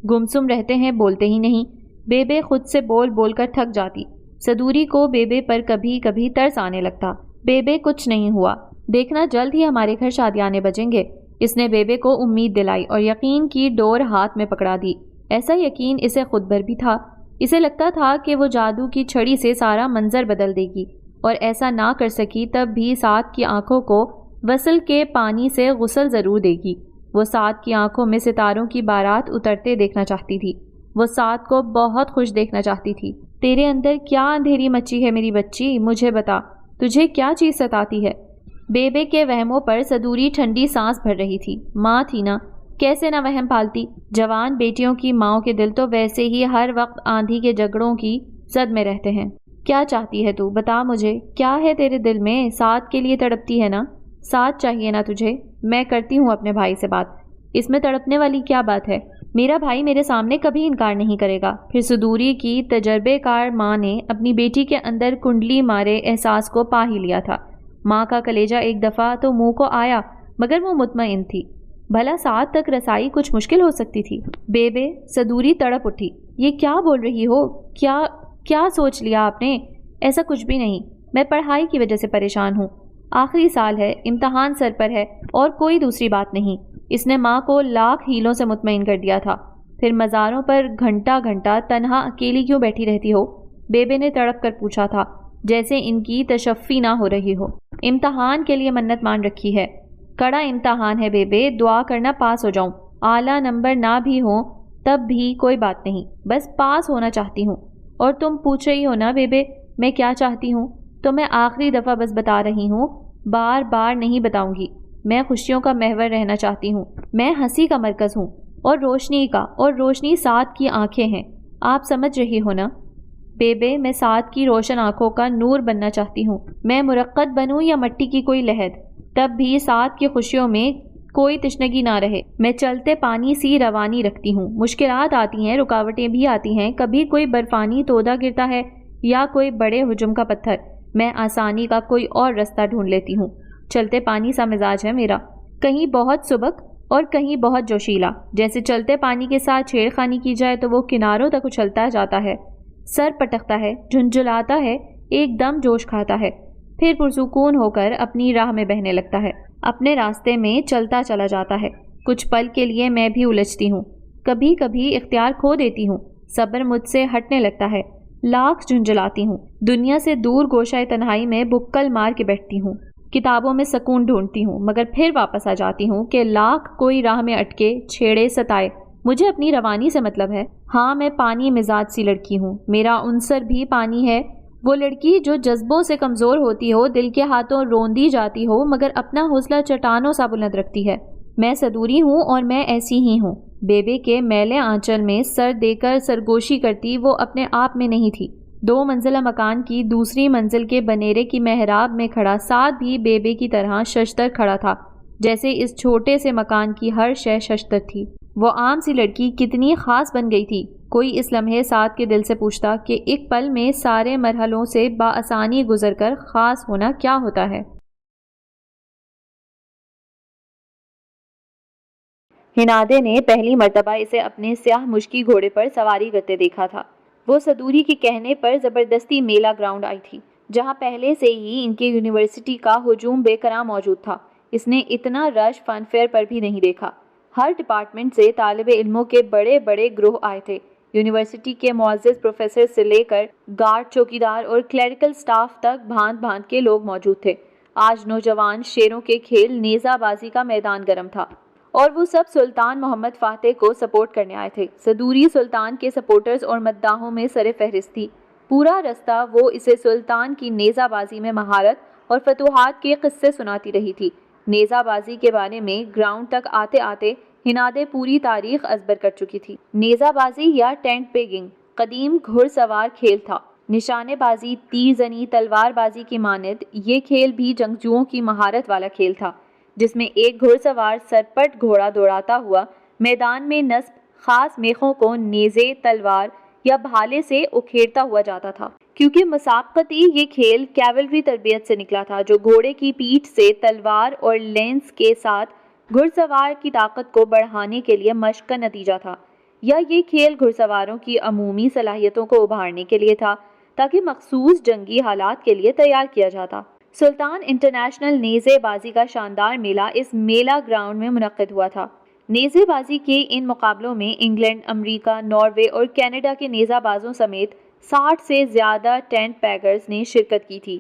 [SPEAKER 1] گمسم رہتے ہیں، بولتے ہی نہیں۔ بیبے خود سے بول بول کر تھک جاتی۔ صدوری کو بیبے پر کبھی کبھی ترس آنے لگتا۔ بیبے کچھ نہیں ہوا، دیکھنا جلد ہی ہمارے گھر شادیانے بجیں گے۔ اس نے بیبے کو امید دلائی اور یقین کی ڈور ہاتھ میں پکڑا دی۔ ایسا یقین اسے خود پر بھی تھا۔ اسے لگتا تھا کہ وہ جادو کی چھڑی سے سارا منظر بدل دے گی، اور ایسا نہ کر سکی تب بھی سعد کی آنکھوں کو وصل کے پانی سے غسل ضرور دے گی۔ وہ سعد کی آنکھوں میں ستاروں کی بارات اترتے دیکھنا چاہتی تھی۔ وہ سعد کو بہت خوش دیکھنا چاہتی تھی۔ تیرے اندر کیا اندھیری مچی ہے میری بچی؟ مجھے بتا، تجھے کیا چیز ستاتی ہے؟ بیبے کے وہموں پر صدوری ٹھنڈی سانس بھر رہی تھی۔ ماں تھی نا، کیسے نہ وہم پالتی؟ جوان بیٹیوں کی ماؤں کے دل تو ویسے ہی ہر وقت آندھی کے جھگڑوں کی زد میں رہتے ہیں۔ کیا چاہتی ہے تو بتا مجھے، کیا ہے تیرے دل میں؟ سعد کے لیے تڑپتی ہے نا؟ سعد چاہیے نا تجھے؟ میں کرتی ہوں اپنے بھائی سے بات، اس میں تڑپنے والی کیا بات ہے؟ میرا بھائی میرے سامنے کبھی انکار نہیں کرے گا۔ پھر صدوری کی تجربے کار ماں نے اپنی بیٹی کے اندر کنڈلی مارے احساس کو پا ہی لیا تھا۔ ماں کا کلیجہ ایک دفعہ تو منہ کو آیا، مگر وہ مطمئن تھی۔ بھلا سعد تک رسائی کچھ مشکل ہو سکتی تھی؟ بیبے، صدوری تڑپ اٹھی۔ یہ کیا بول رہی ہو؟ کیا سوچ لیا آپ نے؟ ایسا کچھ بھی نہیں، میں پڑھائی کی وجہ سے پریشان ہوں۔ آخری سال ہے، امتحان سر پر ہے، اور کوئی دوسری بات نہیں۔ اس نے ماں کو لاکھ ہیلوں سے مطمئن کر دیا تھا۔ پھر مزاروں پر گھنٹہ گھنٹہ تنہا اکیلی کیوں بیٹھی رہتی ہو؟ بیبے نے تڑپ کر پوچھا تھا، جیسے ان کی تشفی نہ ہو رہی ہو۔ امتحان کے لیے منت مان رکھی ہے۔ کڑا امتحان ہے بیبے، دعا کرنا پاس ہو جاؤں۔ اعلیٰ نمبر نہ بھی ہوں تب بھی کوئی بات نہیں، بس پاس ہونا چاہتی ہوں۔ اور تم پوچھ رہی ہو نا بیبے میں کیا چاہتی ہوں، تو میں آخری دفعہ بس بتا رہی ہوں، بار بار نہیں بتاؤں گی۔ میں خوشیوں کا محور رہنا چاہتی ہوں، میں ہنسی کا مرکز ہوں، اور روشنی کا، اور روشنی سعد کی آنکھیں ہیں۔ آپ سمجھ رہی ہو نا بیبے؟ میں سعد کی روشن آنکھوں کا نور بننا چاہتی ہوں۔ میں مرقد بنوں یا مٹی کی کوئی لہد، تب بھی سعد کی خوشیوں میں کوئی تشنگی نہ رہے۔ میں چلتے پانی سی روانی رکھتی ہوں۔ مشکلات آتی ہیں، رکاوٹیں بھی آتی ہیں، کبھی کوئی برفانی تودہ گرتا ہے یا کوئی بڑے ہجوم کا پتھر، میں آسانی کا کوئی اور رستہ ڈھونڈ لیتی ہوں۔ چلتے پانی سا مزاج ہے میرا، کہیں بہت سبک اور کہیں بہت جوشیلا۔ جیسے چلتے پانی کے ساتھ چھیڑ خانی کی جائے تو وہ کناروں تک اچھلتا جاتا ہے، سر پٹکتا ہے، جھنجھلاتا ہے، ایک دم جوش کھاتا ہے، پھر پرسکون ہو کر اپنی راہ میں بہنے لگتا ہے، اپنے راستے میں چلتا چلا جاتا ہے۔ کچھ پل کے لیے میں بھی الجھتی ہوں، کبھی کبھی اختیار کھو دیتی ہوں، صبر مجھ سے ہٹنے لگتا ہے، لاکھ جھنجھلاتی ہوں، دنیا سے دور گوشہ تنہائی میں بکل مار کے بیٹھتی ہوں، کتابوں میں سکون ڈھونڈتی ہوں، مگر پھر واپس آ جاتی ہوں کہ لاکھ کوئی راہ میں اٹکے، چھیڑے، ستائے، مجھے اپنی روانی سے مطلب ہے۔ ہاں، میں پانی مزاج سی لڑکی ہوں، میرا عنصر بھی پانی ہے۔ وہ لڑکی جو جذبوں سے کمزور ہوتی ہو، دل کے ہاتھوں روندی جاتی ہو، مگر اپنا حوصلہ چٹانوں سا بلند رکھتی ہے۔ میں صدوری ہوں اور میں ایسی ہی ہوں۔ بیبے کے میلے آنچل میں سر دے کر سرگوشی کرتی وہ اپنے آپ میں نہیں تھی۔ 2 منزلہ مکان کی دوسری منزل کے بنیرے کی محراب میں کھڑا سعد بھی بیبے کی طرح ششتر کھڑا تھا، جیسے اس چھوٹے سے مکان کی ہر شے ششتر تھی۔ وہ عام سی لڑکی کتنی خاص بن گئی تھی۔ کوئی اس لمحے سعد کے دل سے پوچھتا کہ ایک پل میں سارے مرحلوں سے بآسانی گزر کر خاص ہونا کیا ہوتا ہے۔ ہنادے نے پہلی مرتبہ اسے اپنے سیاہ مشکی گھوڑے پر سواری کرتے دیکھا تھا۔ وہ صدوری کے کہنے پر زبردستی میلہ گراؤنڈ آئی تھی، جہاں پہلے سے ہی ان کے یونیورسٹی کا ہجوم بے کراں موجود تھا۔ اس نے اتنا رش فن فیئر پر بھی نہیں دیکھا۔ ہر ڈپارٹمنٹ سے طالب علموں کے بڑے بڑے گروہ آئے تھے۔ یونیورسٹی کے معزز پروفیسر سے لے کر گارڈ، چوکیدار اور کلیریکل سٹاف تک بھانت بھانت کے لوگ موجود تھے۔ آج نوجوان شیروں کے کھیل نیزہ بازی کا میدان گرم تھا اور وہ سب سلطان محمد فاتح کو سپورٹ کرنے آئے تھے۔ صدوری سلطان کے سپورٹرز اور مداحوں میں سر فہرست تھی۔ پورا رستہ وہ اسے سلطان کی نیزہ بازی میں مہارت اور فتوحات کے قصے سناتی رہی تھی۔ نیزہ بازی کے بارے میں گراؤنڈ تک آتے آتے ہنادے پوری تاریخ ازبر کر چکی تھی۔ نیزہ بازی یا ٹینٹ پیگنگ قدیم گھڑ سوار کھیل تھا۔ نشانے بازی، تیر زنی، تلوار بازی کی مانند یہ کھیل بھی جنگجوؤں کی مہارت والا کھیل تھا، جس میں ایک گھڑ سوار سرپٹ گھوڑا دوڑاتا ہوا میدان میں نصب خاص میخوں کو نیزے، تلوار یا بھالے سے اکھیڑتا ہوا جاتا تھا۔ کیونکہ مسابقتی یہ کھیل کیولری تربیت سے نکلا تھا، جو گھوڑے کی پیٹھ سے تلوار اور لینس کے ساتھ گھڑ سوار کی طاقت کو بڑھانے کے لیے مشق کا نتیجہ تھا، یا یہ کھیل گھڑ سواروں کی عمومی صلاحیتوں کو ابھارنے کے لیے تھا تاکہ مخصوص جنگی حالات کے لیے تیار کیا جاتا۔ سلطان انٹرنیشنل نیزے بازی کا شاندار میلہ اس میلہ گراؤنڈ میں منعقد ہوا تھا۔ نیزے بازی کے ان مقابلوں میں انگلینڈ، امریکہ، ناروے اور کینیڈا کے نیزہ بازوں سمیت 60 سے زیادہ ٹینٹ پیگرز نے شرکت کی تھی۔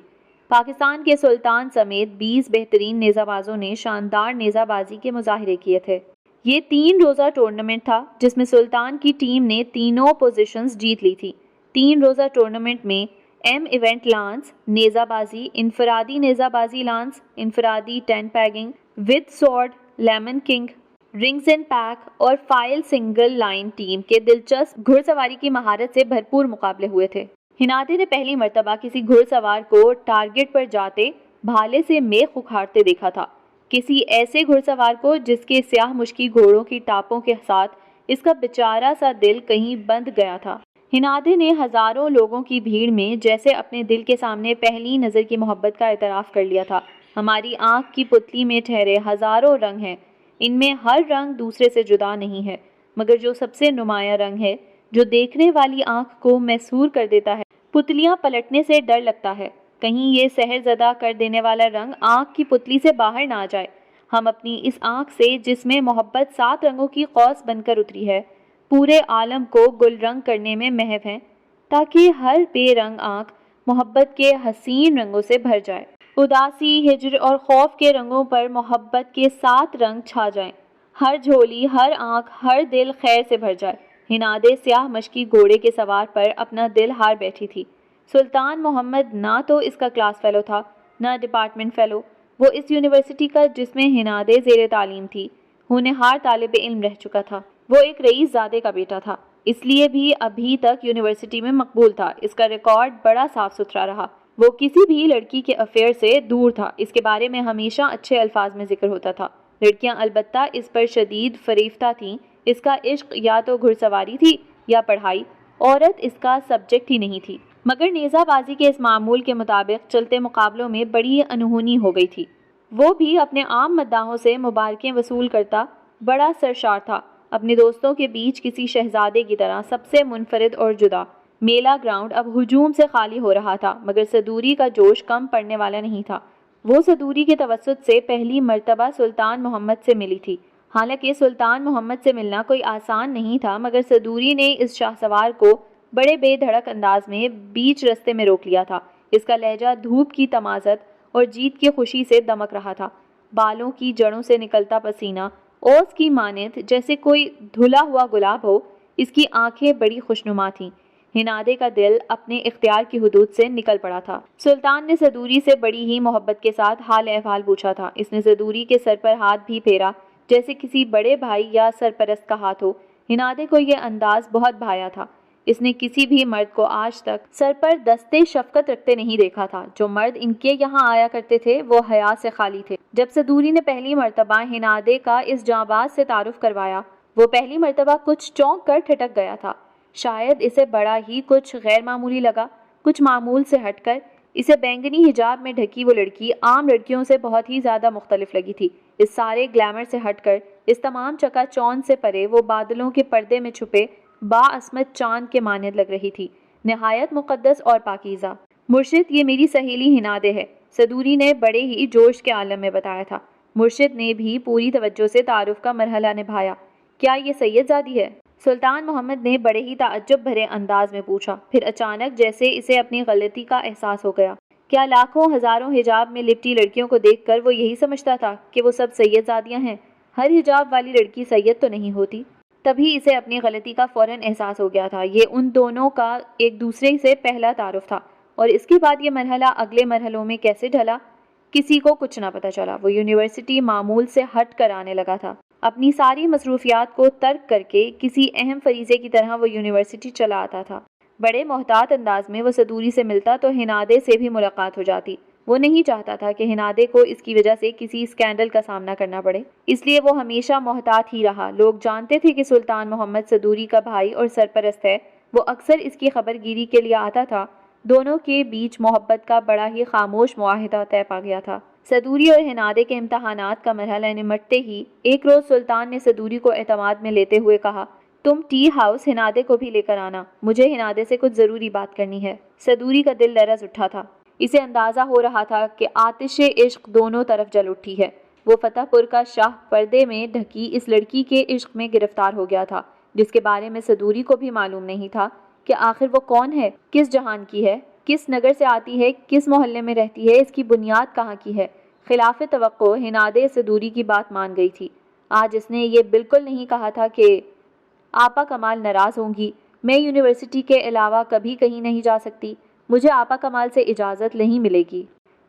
[SPEAKER 1] پاکستان کے سلطان سمیت 20 بہترین نیزہ بازوں نے شاندار نیزہ بازی کے مظاہرے کیے تھے۔ یہ 3 روزہ ٹورنامنٹ تھا جس میں سلطان کی ٹیم نے تینوں پوزیشنز جیت لی تھی۔ 3 روزہ ٹورنامنٹ میں ایم ایونٹ لانس نیزہ بازی، انفرادی نیزہ بازی لانس، انفرادی tent pegging, with sword, lemon king, rings and peg اور فائل سنگل لائن ٹیم کے دلچسپ گھڑ سواری کی مہارت سے بھرپور مقابلے ہوئے تھے۔ ہنادے نے پہلی مرتبہ کسی گھڑ سوار کو ٹارگٹ پر جاتے بھالے سے میخ اکھاڑتے دیکھا تھا، کسی ایسے گھڑ سوار کو جس کے سیاہ مشکی گھوڑوں کی ٹاپوں کے ساتھ اس کا بیچارہ سا دل کہیں بندھ گیا تھا۔ ہنادے نے ہزاروں لوگوں کی بھیڑ میں جیسے اپنے دل کے سامنے پہلی نظر کی محبت کا اعتراف کر لیا تھا۔ ہماری آنکھ کی پتلی میں ٹھہرے ہزاروں رنگ ہیں، ان میں ہر رنگ دوسرے سے جدا نہیں ہے، مگر جو سب سے نمایاں رنگ ہے، جو دیکھنے والی آنکھ کو محصور کر دیتا ہے، پتلیاں پلٹنے سے ڈر لگتا ہے، کہیں یہ سحر زدہ کر دینے والا رنگ آنکھ کی پتلی سے باہر نہ آ جائے۔ ہم اپنی اس آنکھ سے جس میں محبت 7 رنگوں کی قوس بن کر اتری ہے، پورے عالم کو گل رنگ کرنے میں محو ہیں، تاکہ ہر بے رنگ آنکھ محبت کے حسین رنگوں سے بھر جائے۔ اداسی، ہجر اور خوف کے رنگوں پر محبت کے 7 رنگ چھا جائیں، ہر جھولی، ہر آنکھ، ہر دل خیر سے بھر جائے۔ ہنادے سیاہ مشکی گھوڑے کے سوار پر اپنا دل ہار بیٹھی تھی۔ سلطان محمد نہ تو اس کا کلاس فیلو تھا، نہ ڈپارٹمنٹ فیلو، وہ اس یونیورسٹی کا جس میں ہنادے زیر تعلیم تھی ہونہار طالب علم رہ چکا تھا۔ وہ ایک رئیس زادے کا بیٹا تھا، اس لیے بھی ابھی تک یونیورسٹی میں مقبول تھا۔ اس کا ریکارڈ بڑا صاف ستھرا رہا، وہ کسی بھی لڑکی کے افیئر سے دور تھا، اس کے بارے میں ہمیشہ اچھے الفاظ میں ذکر ہوتا تھا۔ لڑکیاں البتہ اس پر شدید فریفتہ تھیں، اس کا عشق یا تو گھڑ سواری تھی یا پڑھائی، عورت اس کا سبجیکٹ ہی نہیں تھی۔ مگر نیزہ بازی کے اس معمول کے مطابق چلتے مقابلوں میں بڑی انہونی ہو گئی تھی۔ وہ بھی اپنے عام مداحوں سے مبارکیں وصول کرتا بڑا سرشار تھا، اپنے دوستوں کے بیچ کسی شہزادے کی طرح سب سے منفرد اور جدا۔ میلہ گراؤنڈ اب ہجوم سے خالی ہو رہا تھا، مگر صدوری کا جوش کم پڑنے والا نہیں تھا۔ وہ صدوری کے توسط سے پہلی مرتبہ سلطان محمد سے ملی تھی۔ حالانکہ سلطان محمد سے ملنا کوئی آسان نہیں تھا، مگر صدوری نے اس شاہ سوار کو بڑے بے دھڑک انداز میں بیچ رستے میں روک لیا تھا۔ اس کا لہجہ دھوپ کی تمازت اور جیت کی خوشی سے دمک رہا تھا، بالوں کی جڑوں سے نکلتا پسینہ اوس کی مانند جیسے کوئی دھلا ہوا گلاب ہو، اس کی آنکھیں بڑی خوشنما تھیں۔ ہنادے کا دل اپنے اختیار کی حدود سے نکل پڑا تھا۔ سلطان نے صدوری سے بڑی ہی محبت کے ساتھ حال احوال پوچھا تھا۔ اس نے صدوری کے سر پر ہاتھ بھی پھیرا جیسے کسی بڑے بھائی یا سرپرست کا ہاتھ ہو۔ ہنادے کو یہ انداز بہت بھایا تھا۔ اس نے کسی بھی مرد کو آج تک سر پر دستے شفقت رکھتے نہیں دیکھا تھا۔ جو مرد ان کے یہاں آیا کرتے تھے وہ حیا سے خالی تھے۔ جب صدوری نے پہلی مرتبہ ہنادے کا اس جانباز سے تعارف کروایا، وہ پہلی مرتبہ کچھ چونک کر ٹھٹک گیا تھا۔ شاید اسے بڑا ہی کچھ غیر معمولی لگا، کچھ معمول سے ہٹ کر۔ اسے بینگنی حجاب میں ڈھکی وہ لڑکی عام لڑکیوں سے بہت ہی زیادہ مختلف لگی تھی۔ اس سارے گلیمر سے ہٹ کر، اس تمام چکا چوند سے پرے، وہ بادلوں کے پردے میں چھپے باعصمت چاند کے مانند لگ رہی تھی، نہایت مقدس اور پاکیزہ۔ مرشد، یہ میری سہیلی ہنادے ہے، صدوری نے بڑے ہی جوش کے عالم میں بتایا تھا۔ مرشد نے بھی پوری توجہ سے تعارف کا مرحلہ نبھایا۔ کیا یہ سید زادی ہے؟ سلطان محمد نے بڑے ہی تعجب بھرے انداز میں پوچھا، پھر اچانک جیسے اسے اپنی غلطی کا احساس ہو گیا۔
[SPEAKER 2] کیا لاکھوں ہزاروں حجاب میں لپٹی لڑکیوں کو دیکھ کر وہ یہی سمجھتا تھا کہ وہ سب سید زادیاں ہیں؟ ہر حجاب والی لڑکی سید تو نہیں ہوتی۔ تبھی اسے اپنی غلطی کا فوراً احساس ہو گیا تھا۔ یہ ان دونوں کا ایک دوسرے سے پہلا تعارف تھا، اور اس کے بعد یہ مرحلہ اگلے مرحلوں میں کیسے ڈھلا، کسی کو کچھ نہ پتہ چلا۔ وہ یونیورسٹی معمول سے ہٹ کر آنے لگا تھا۔ اپنی ساری مصروفیات کو ترک کر کے کسی اہم فریضے کی طرح وہ یونیورسٹی چلا آتا تھا۔ بڑے محتاط انداز میں وہ صدوری سے ملتا تو ہنادے سے بھی ملاقات ہو جاتی۔ وہ نہیں چاہتا تھا کہ ہنادے کو اس کی وجہ سے کسی اسکینڈل کا سامنا کرنا پڑے، اس لیے وہ ہمیشہ محتاط ہی رہا۔ لوگ جانتے تھے کہ سلطان محمد صدوری کا بھائی اور سرپرست ہے۔ وہ اکثر اس کی خبر گیری کے لیے آتا تھا۔ دونوں کے بیچ محبت کا بڑا ہی خاموش معاہدہ طے پا گیا تھا۔ صدوری اور ہنادے کے امتحانات کا مرحلہ نمٹتے ہی ایک روز سلطان نے صدوری کو اعتماد میں لیتے ہوئے کہا، تم ٹی ہاؤس ہنادے کو بھی لے کر آنا، مجھے ہنادے سے کچھ ضروری بات کرنی ہے۔ صدوری کا دل لرز اٹھا تھا۔ اسے اندازہ ہو رہا تھا کہ آتش عشق دونوں طرف جل اٹھی ہے۔ وہ فتح پور کا شاہ پردے میں ڈھکی اس لڑکی کے عشق میں گرفتار ہو گیا تھا، جس کے بارے میں صدوری کو بھی معلوم نہیں تھا کہ آخر وہ کون ہے، کس جہان کی ہے، کس نگر سے آتی ہے، کس محلے میں رہتی ہے، اس کی بنیاد کہاں کی ہے۔ خلاف توقع ہنادے صدوری کی بات مان گئی تھی۔ آج اس نے یہ بالکل نہیں کہا تھا کہ آپا کمال ناراض ہوں گی، میں یونیورسٹی کے علاوہ کبھی کہیں نہیں جا سکتی، مجھے آپا کمال سے اجازت نہیں ملے گی۔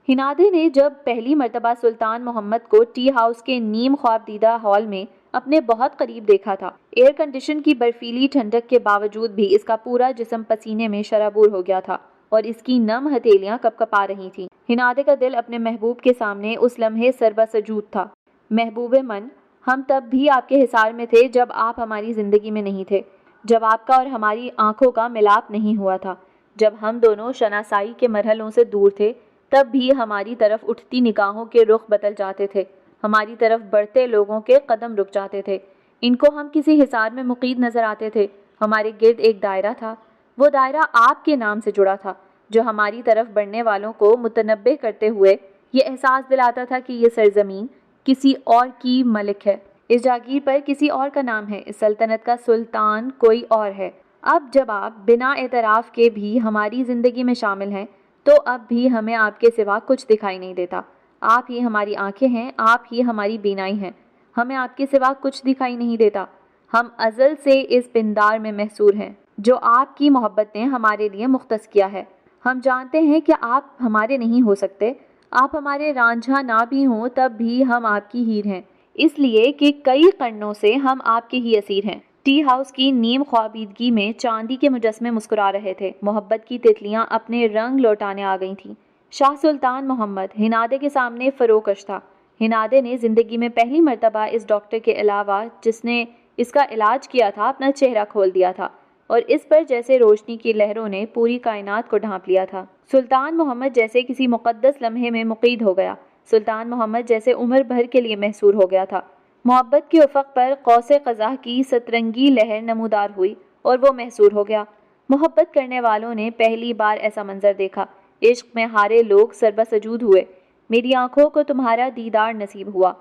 [SPEAKER 2] ہنادے نے جب پہلی مرتبہ سلطان محمد کو ٹی ہاؤس کے نیم خواب دیدہ ہال میں اپنے بہت قریب دیکھا تھا، ایئر کنڈیشن کی برفیلی ٹھنڈک کے باوجود بھی اس کا پورا جسم پسینے میں شرابور ہو گیا تھا اور اس کی نم ہتھیلیاں کپکپا رہی تھیں۔ ہنادے کا دل اپنے محبوب کے سامنے اس لمحے سربا سجود تھا۔ محبوب من، ہم تب بھی آپ کے حصار میں تھے جب آپ ہماری زندگی میں نہیں تھے، جب آپ کا اور ہماری آنکھوں کا ملاپ نہیں ہوا تھا، جب ہم دونوں شناسائی کے مرحلوں سے دور تھے، تب بھی ہماری طرف اٹھتی نگاہوں کے رخ بدل جاتے تھے، ہماری طرف بڑھتے لوگوں کے قدم رک جاتے تھے، ان کو ہم کسی حصار میں مقید نظر آتے تھے، ہمارے گرد ایک دائرہ تھا، وہ دائرہ آپ کے نام سے جڑا تھا، جو ہماری طرف بڑھنے والوں کو متنبہ کرتے ہوئے یہ احساس دلاتا تھا کہ یہ سرزمین کسی اور کی ملک ہے، اس جاگیر پر کسی اور کا نام ہے، اس سلطنت کا سلطان کوئی اور ہے۔ اب جب آپ بنا اعتراف کے بھی ہماری زندگی میں شامل ہیں تو اب بھی ہمیں آپ کے سوا کچھ دکھائی نہیں دیتا۔ آپ ہی ہماری آنکھیں ہیں، آپ ہی ہماری بینائی ہیں، ہمیں آپ کے سوا کچھ دکھائی نہیں دیتا۔ ہم ازل سے اس پندار میں محصور ہیں جو آپ کی محبت نے ہمارے لیے مختص کیا ہے۔ ہم جانتے ہیں کہ آپ ہمارے نہیں ہو سکتے، آپ ہمارے رانجھا نہ بھی ہوں تب بھی ہم آپ کی ہیر ہیں، اس لیے کہ کئی قرنوں سے ہم آپ کے ہی اسیر ہیں۔ ٹی ہاؤس کی نیم خوابیدگی میں چاندی کے مجسمے مسکرا رہے تھے، محبت کی تتلیاں اپنے رنگ لوٹانے آ گئی تھیں۔ شاہ سلطان محمد ہنادے کے سامنے فروکش تھا۔ ہنادے نے زندگی میں پہلی مرتبہ اس ڈاکٹر کے علاوہ جس نے اس کا علاج کیا تھا اپنا چہرہ کھول دیا تھا، اور اس پر جیسے روشنی کی لہروں نے پوری کائنات کو ڈھانپ لیا تھا۔ سلطان محمد جیسے کسی مقدس لمحے میں مقید ہو گیا، سلطان محمد جیسے عمر بھر کے لیے محصور ہو گیا تھا۔ محبت کے افق پر قوس قزح کی سترنگی لہر نمودار ہوئی اور وہ محصور ہو گیا۔ محبت کرنے والوں نے پہلی بار ایسا منظر دیکھا، عشق میں ہارے لوگ سربا سجود ہوئے۔ میری آنکھوں کو تمہارا دیدار نصیب ہوا،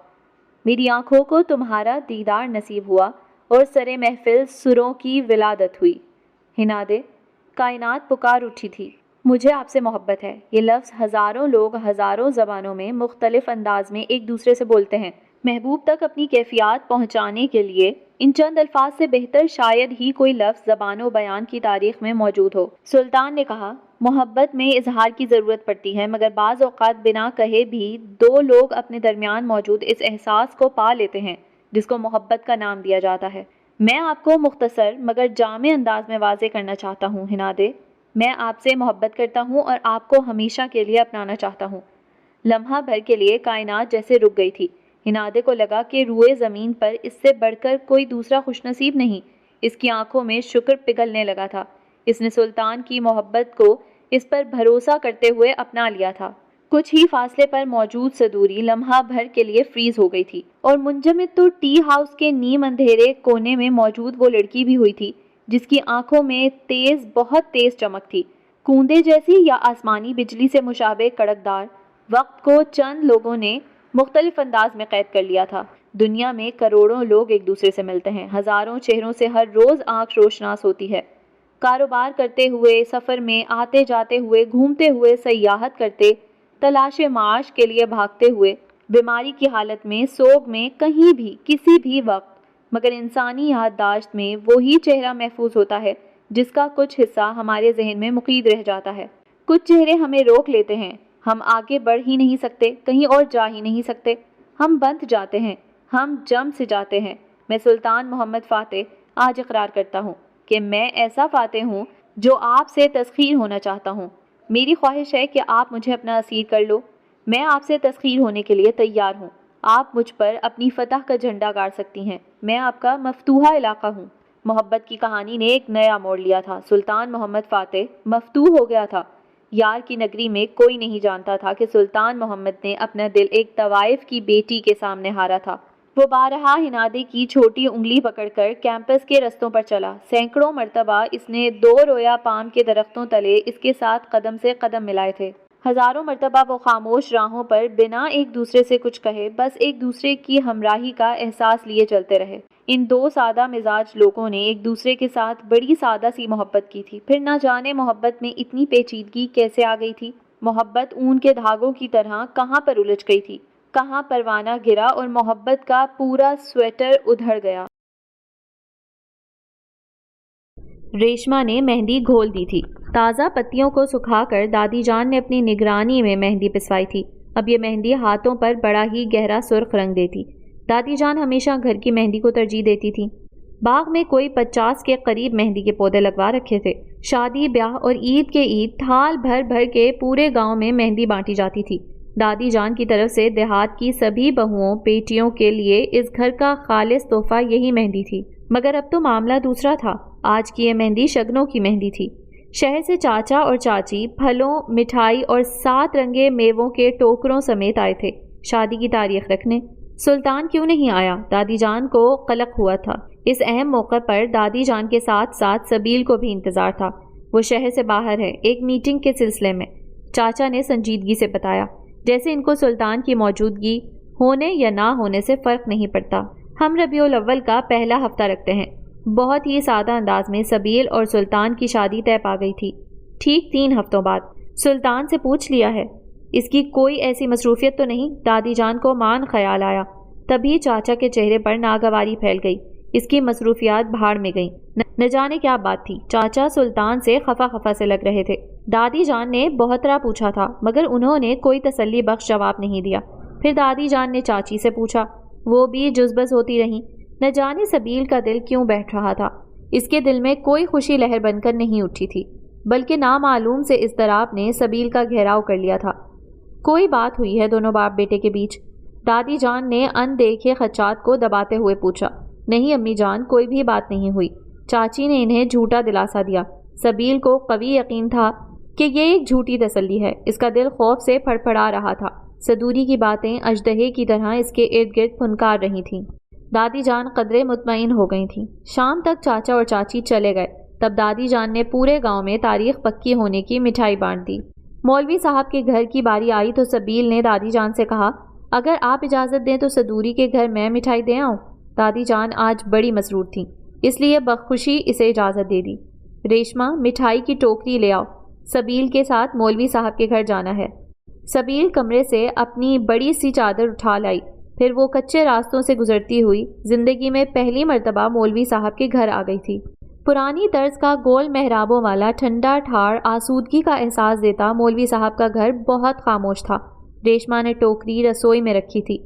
[SPEAKER 2] میری آنکھوں کو تمہارا دیدار نصیب ہوا، اور سرے محفل سروں کی ولادت ہوئی۔ ہنادے، کائنات پکار اٹھی تھی، مجھے آپ سے محبت ہے۔ یہ لفظ ہزاروں لوگ ہزاروں زبانوں میں مختلف انداز میں ایک دوسرے سے بولتے ہیں۔ محبوب تک اپنی کیفیات پہنچانے کے لیے ان چند الفاظ سے بہتر شاید ہی کوئی لفظ زبان و بیان کی تاریخ میں موجود ہو۔ سلطان نے کہا، محبت میں اظہار کی ضرورت پڑتی ہے، مگر بعض اوقات بنا کہے بھی دو لوگ اپنے درمیان موجود اس احساس کو پا لیتے ہیں جس کو محبت کا نام دیا جاتا ہے۔ میں آپ کو مختصر مگر جامع انداز میں واضح کرنا چاہتا ہوں ہنادے، میں آپ سے محبت کرتا ہوں اور آپ کو ہمیشہ کے لیے اپنانا چاہتا ہوں۔ لمحہ بھر کے لیے کائنات جیسے رک گئی تھی۔ ہنادے کو لگا کہ روئے زمین پر اس سے بڑھ کر کوئی دوسرا خوش نصیب نہیں۔ اس کی آنکھوں میں شکر پگھلنے لگا تھا۔ اس نے سلطان کی محبت کو اس پر بھروسہ کرتے ہوئے اپنا لیا تھا۔ کچھ ہی فاصلے پر موجود صدوری لمحہ بھر کے لیے فریز ہو گئی تھی، اور منجمد تو ٹی ہاؤس کے نیم اندھیرے کونے میں موجود وہ لڑکی بھی ہوئی تھی جس کی آنکھوں میں تیز، بہت تیز چمک تھی، کوندے جیسی یا آسمانی بجلی سے مشابہ کڑکدار۔ وقت کو چند لوگوں نے مختلف انداز میں قید کر لیا تھا۔ دنیا میں کروڑوں لوگ ایک دوسرے سے ملتے ہیں، ہزاروں چہروں سے ہر روز آنکھ روشناس ہوتی ہے، کاروبار کرتے ہوئے، سفر میں آتے جاتے ہوئے، گھومتے ہوئے، سیاحت کرتے، تلاش معاش کے لیے بھاگتے ہوئے، بیماری کی حالت میں، سوگ میں، کہیں بھی، کسی بھی وقت، مگر انسانی یادداشت میں وہی چہرہ محفوظ ہوتا ہے جس کا کچھ حصہ ہمارے ذہن میں مقید رہ جاتا ہے۔ کچھ چہرے ہمیں روک لیتے ہیں، ہم آگے بڑھ ہی نہیں سکتے، کہیں اور جا ہی نہیں سکتے، ہم بندھ جاتے ہیں، ہم جم سے جاتے ہیں۔ میں سلطان محمد فاتح آج اقرار کرتا ہوں کہ میں ایسا فاتح ہوں جو آپ سے تسخیر ہونا چاہتا ہوں۔ میری خواہش ہے کہ آپ مجھے اپنا اسیر کر لو، میں آپ سے تسخیر ہونے کے لیے تیار ہوں۔ آپ مجھ پر اپنی فتح کا جھنڈا گاڑ سکتی ہیں، میں آپ کا مفتوحہ علاقہ ہوں۔ محبت کی کہانی نے ایک نیا موڑ لیا تھا۔ سلطان محمد فاتح مفتوح ہو گیا تھا۔ یار کی نگری میں کوئی نہیں جانتا تھا کہ سلطان محمد نے اپنا دل ایک طوائف کی بیٹی کے سامنے ہارا تھا۔ وہ بارہا ہنادے کی چھوٹی انگلی پکڑ کر کیمپس کے رستوں پر چلا۔ سینکڑوں مرتبہ اس نے 2 رویا پام کے درختوں تلے اس کے ساتھ قدم سے قدم ملائے تھے۔ ہزاروں مرتبہ وہ خاموش راہوں پر بنا ایک دوسرے سے کچھ کہے بس ایک دوسرے کی ہمراہی کا احساس لیے چلتے رہے۔ ان 2 سادہ مزاج لوگوں نے ایک دوسرے کے ساتھ بڑی سادہ سی محبت کی تھی، پھر نہ جانے محبت میں اتنی پیچیدگی کیسے آ گئی تھی۔ محبت اون کے دھاگوں کی طرح کہاں پر الجھ گئی تھی، کہاں پروانہ گرا اور محبت کا پورا سویٹر ادھڑ گیا۔
[SPEAKER 1] ریشما نے مہندی گھول دی تھی۔ تازہ پتیوں کو سکھا کر دادی جان نے اپنی نگرانی میں مہندی پسوائی تھی۔ اب یہ مہندی ہاتھوں پر بڑا ہی گہرا سرخ رنگ دیتی۔ دادی جان ہمیشہ گھر کی مہندی کو ترجیح دیتی تھی۔ باغ میں کوئی 50 کے قریب مہندی کے پودے لگوا رکھے تھے۔ شادی، بیاہ اور عید کے عید تھال بھر بھر کے پورے گاؤں میں مہندی بانٹی جاتی تھی۔ دادی جان کی طرف سے دیہات کی سبھی بہوؤں بیٹیوں کے لیے اس گھر کا خالص تحفہ یہی مہندی تھی۔ مگر اب تو معاملہ دوسرا تھا۔ آج کی یہ مہندی شگنوں کی مہندی تھی۔ شہر سے چاچا اور چاچی پھلوں، مٹھائی اور 7 رنگے میووں کے ٹوکروں سمیت آئے تھے شادی کی تاریخ رکھنے۔ سلطان کیوں نہیں آیا؟ دادی جان کو قلق ہوا تھا۔ اس اہم موقع پر دادی جان کے ساتھ ساتھ سبیل کو بھی انتظار تھا۔ وہ شہر سے باہر ہے، ایک میٹنگ کے سلسلے میں، چاچا نے سنجیدگی سے بتایا، جیسے ان کو سلطان کی موجودگی ہونے یا نہ ہونے سے فرق نہیں پڑتا۔ ہم ربیع الاول کا پہلا ہفتہ رکھتے ہیں۔ بہت ہی سادہ انداز میں سبیل اور سلطان کی شادی طے پا گئی تھی۔ ٹھیک 3 ہفتوں بعد سلطان سے پوچھ لیا ہے، اس کی کوئی ایسی مصروفیت تو نہیں؟ دادی جان کو مان خیال آیا۔ تبھی چاچا کے چہرے پر ناگواری پھیل گئی۔ اس کی مصروفیات بھاڑ میں گئیں۔ نہ جانے کیا بات تھی، چاچا سلطان سے خفا سے لگ رہے تھے۔ دادی جان نے بہترا پوچھا تھا مگر انہوں نے کوئی تسلی بخش جواب نہیں دیا۔ پھر دادی جان نے چاچی سے پوچھا، وہ بھی جزبز ہوتی رہیں۔ نہ جانے سبیل کا دل کیوں بیٹھ رہا تھا۔ اس کے دل میں کوئی خوشی لہر بن کر نہیں اٹھی تھی، بلکہ نامعلوم سے اضطراب نے سبیل کا گھیراؤ کر لیا تھا۔ کوئی بات ہوئی ہے دونوں باپ بیٹے کے بیچ؟ دادی جان نے اندیکھے خدشات کو دباتے ہوئے پوچھا۔ نہیں امی جان، کوئی بھی بات نہیں ہوئی۔ چاچی نے انہیں جھوٹا دلاسا دیا۔ سبیل کو قوی یقین تھا کہ یہ ایک جھوٹی تسلی ہے۔ اس کا دل خوف سے پھڑپھڑا رہا تھا۔ صدوری کی باتیں اژدہے کی طرح اس کے ارد گرد پھنکار رہی تھیں۔ دادی جان قدرے مطمئن ہو گئی تھیں۔ شام تک چاچا اور چاچی چلے گئے۔ تب دادی جان نے پورے گاؤں میں تاریخ پکی ہونے کی مٹھائی بانٹ دی۔ مولوی صاحب کے گھر کی باری آئی تو سبیل نے دادی جان سے کہا، اگر آپ اجازت دیں تو صدوری کے گھر میں مٹھائی دے آؤں؟ دادی جان آج بڑی مسرور تھیں، اس لیے بخوشی اسے اجازت دے دی۔ ریشما، مٹھائی کی ٹوکری لے آؤ، سبیل کے ساتھ مولوی صاحب کے گھر جانا ہے۔ سبیل کمرے سے اپنی بڑی سی چادر اٹھا لائی۔ پھر وہ کچے راستوں سے گزرتی ہوئی زندگی میں پہلی مرتبہ مولوی صاحب کے گھر آ گئی تھی۔ پرانی طرز کا گول محرابوں والا ٹھنڈا ٹھار آسودگی کا احساس دیتا مولوی صاحب کا گھر بہت خاموش تھا۔ ریشما نے ٹوکری رسوئی میں رکھی تھی۔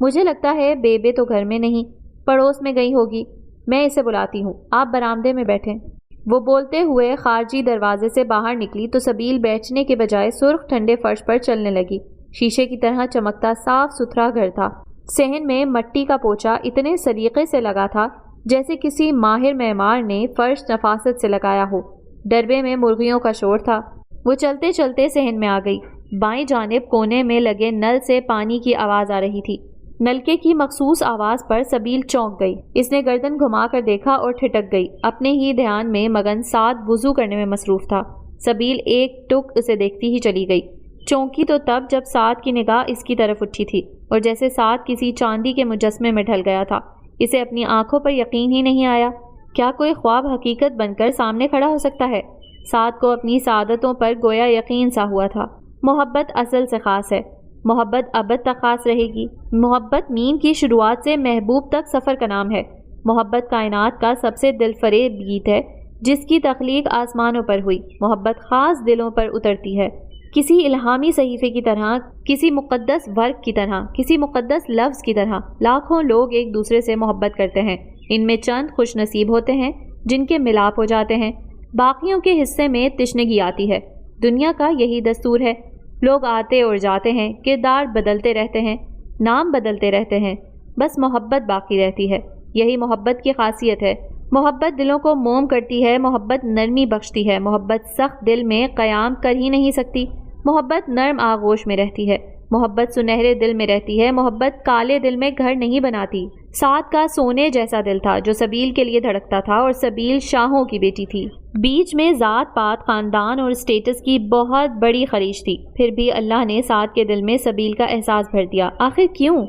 [SPEAKER 1] مجھے لگتا ہے بیبے تو گھر میں نہیں، پڑوس میں گئی ہوگی، میں اسے بلاتی ہوں، آپ برآمدے میں بیٹھیں۔ وہ بولتے ہوئے خارجی دروازے سے باہر نکلی تو سبیل بیٹھنے کے بجائے سرخ ٹھنڈے فرش پر چلنے لگی۔ شیشے کی طرح چمکتا صاف ستھرا گھر تھا۔ صحن میں مٹی کا پوچا اتنے سلیقے سے لگا تھا جیسے کسی ماہر معمار نے فرش نفاست سے لگایا ہو۔ ڈربے میں مرغیوں کا شور تھا۔ وہ چلتے چلتے صحن میں آ گئی۔ بائیں جانب کونے میں لگے نل سے پانی کی آواز آ رہی تھی۔ نلکے کی مخصوص آواز پر سبیل چونک گئی۔ اس نے گردن گھما کر دیکھا اور ٹھٹک گئی۔ اپنے ہی دھیان میں مگن سعد وضو کرنے میں مصروف تھا۔ سبیل ایک ٹک اسے دیکھتی ہی چلی گئی۔ چونکی تو تب جب سعد کی نگاہ اس کی طرف اٹھی تھی اور جیسے سعد کسی چاندی کے مجسمے میں ڈھل گیا تھا۔ اسے اپنی آنکھوں پر یقین ہی نہیں آیا۔ کیا کوئی خواب حقیقت بن کر سامنے کھڑا ہو سکتا ہے؟ سعد کو اپنی سعادتوں پر گویا یقین سا ہوا تھا۔ محبت اصل سے خاص ہے، محبت ابد تک خاص رہے گی۔ محبت میم کی شروعات سے محبوب تک سفر کا نام ہے۔ محبت کائنات کا سب سے دل فریب گیت ہے جس کی تخلیق آسمانوں پر ہوئی۔ محبت خاص دلوں پر اترتی ہے، کسی الہامی صحیفے کی طرح، کسی مقدس ورق کی طرح، کسی مقدس لفظ کی طرح۔ لاکھوں لوگ ایک دوسرے سے محبت کرتے ہیں، ان میں چند خوش نصیب ہوتے ہیں جن کے ملاپ ہو جاتے ہیں، باقیوں کے حصے میں تشنگی آتی ہے۔ دنیا کا یہی دستور ہے، لوگ آتے اور جاتے ہیں، کردار بدلتے رہتے ہیں، نام بدلتے رہتے ہیں، بس محبت باقی رہتی ہے۔ یہی محبت کی خاصیت ہے۔ محبت دلوں کو موم کرتی ہے، محبت نرمی بخشتی ہے، محبت سخت دل میں قیام کر ہی نہیں سکتی، محبت نرم آغوش میں رہتی ہے، محبت سنہرے دل میں رہتی ہے، محبت کالے دل میں گھر نہیں بناتی۔ سعد کا سونے جیسا دل تھا جو سبیل کے لیے دھڑکتا تھا، اور سبیل شاہوں کی بیٹی تھی۔ بیچ میں ذات پات، خاندان اور اسٹیٹس کی بہت بڑی خلیج تھی، پھر بھی اللہ نے سعد کے دل میں سبیل کا احساس بھر دیا۔ آخر کیوں؟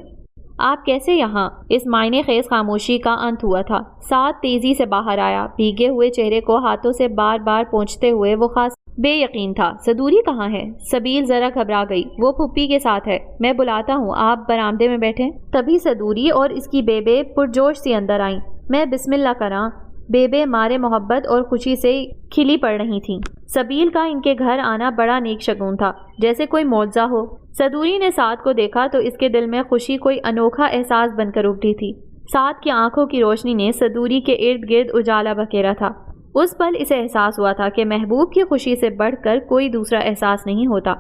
[SPEAKER 1] آپ کیسے یہاں؟ اس معنی خیز خاموشی کا انت ہوا تھا۔ سعد تیزی سے باہر آیا، بھیگے ہوئے چہرے کو ہاتھوں سے بار بار پونچھتے ہوئے وہ خاص بے یقین تھا۔ صدوری کہاں ہے؟ سبیل ذرا گھبرا گئی۔ وہ پھپھی کے ساتھ ہے، میں بلاتا ہوں، آپ برآمدے میں بیٹھیں۔ تبھی صدوری اور اس کی بیبے پرجوش سی اندر آئیں۔ میں بسم اللہ کراں؟ بیبے مارے محبت اور خوشی سے کھلی پڑ رہی تھیں۔ سبیل کا ان کے گھر آنا بڑا نیک شگون تھا، جیسے کوئی معجزہ ہو۔ صدوری نے سعد کو دیکھا تو اس کے دل میں خوشی کوئی انوکھا احساس بن کر ابھری تھی۔ سعد کی آنکھوں کی روشنی نے صدوری کے ارد گرد اجالا بکھیرا تھا۔ اس پل اسے احساس ہوا تھا کہ محبوب کی خوشی سے بڑھ کر کوئی دوسرا احساس نہیں ہوتا۔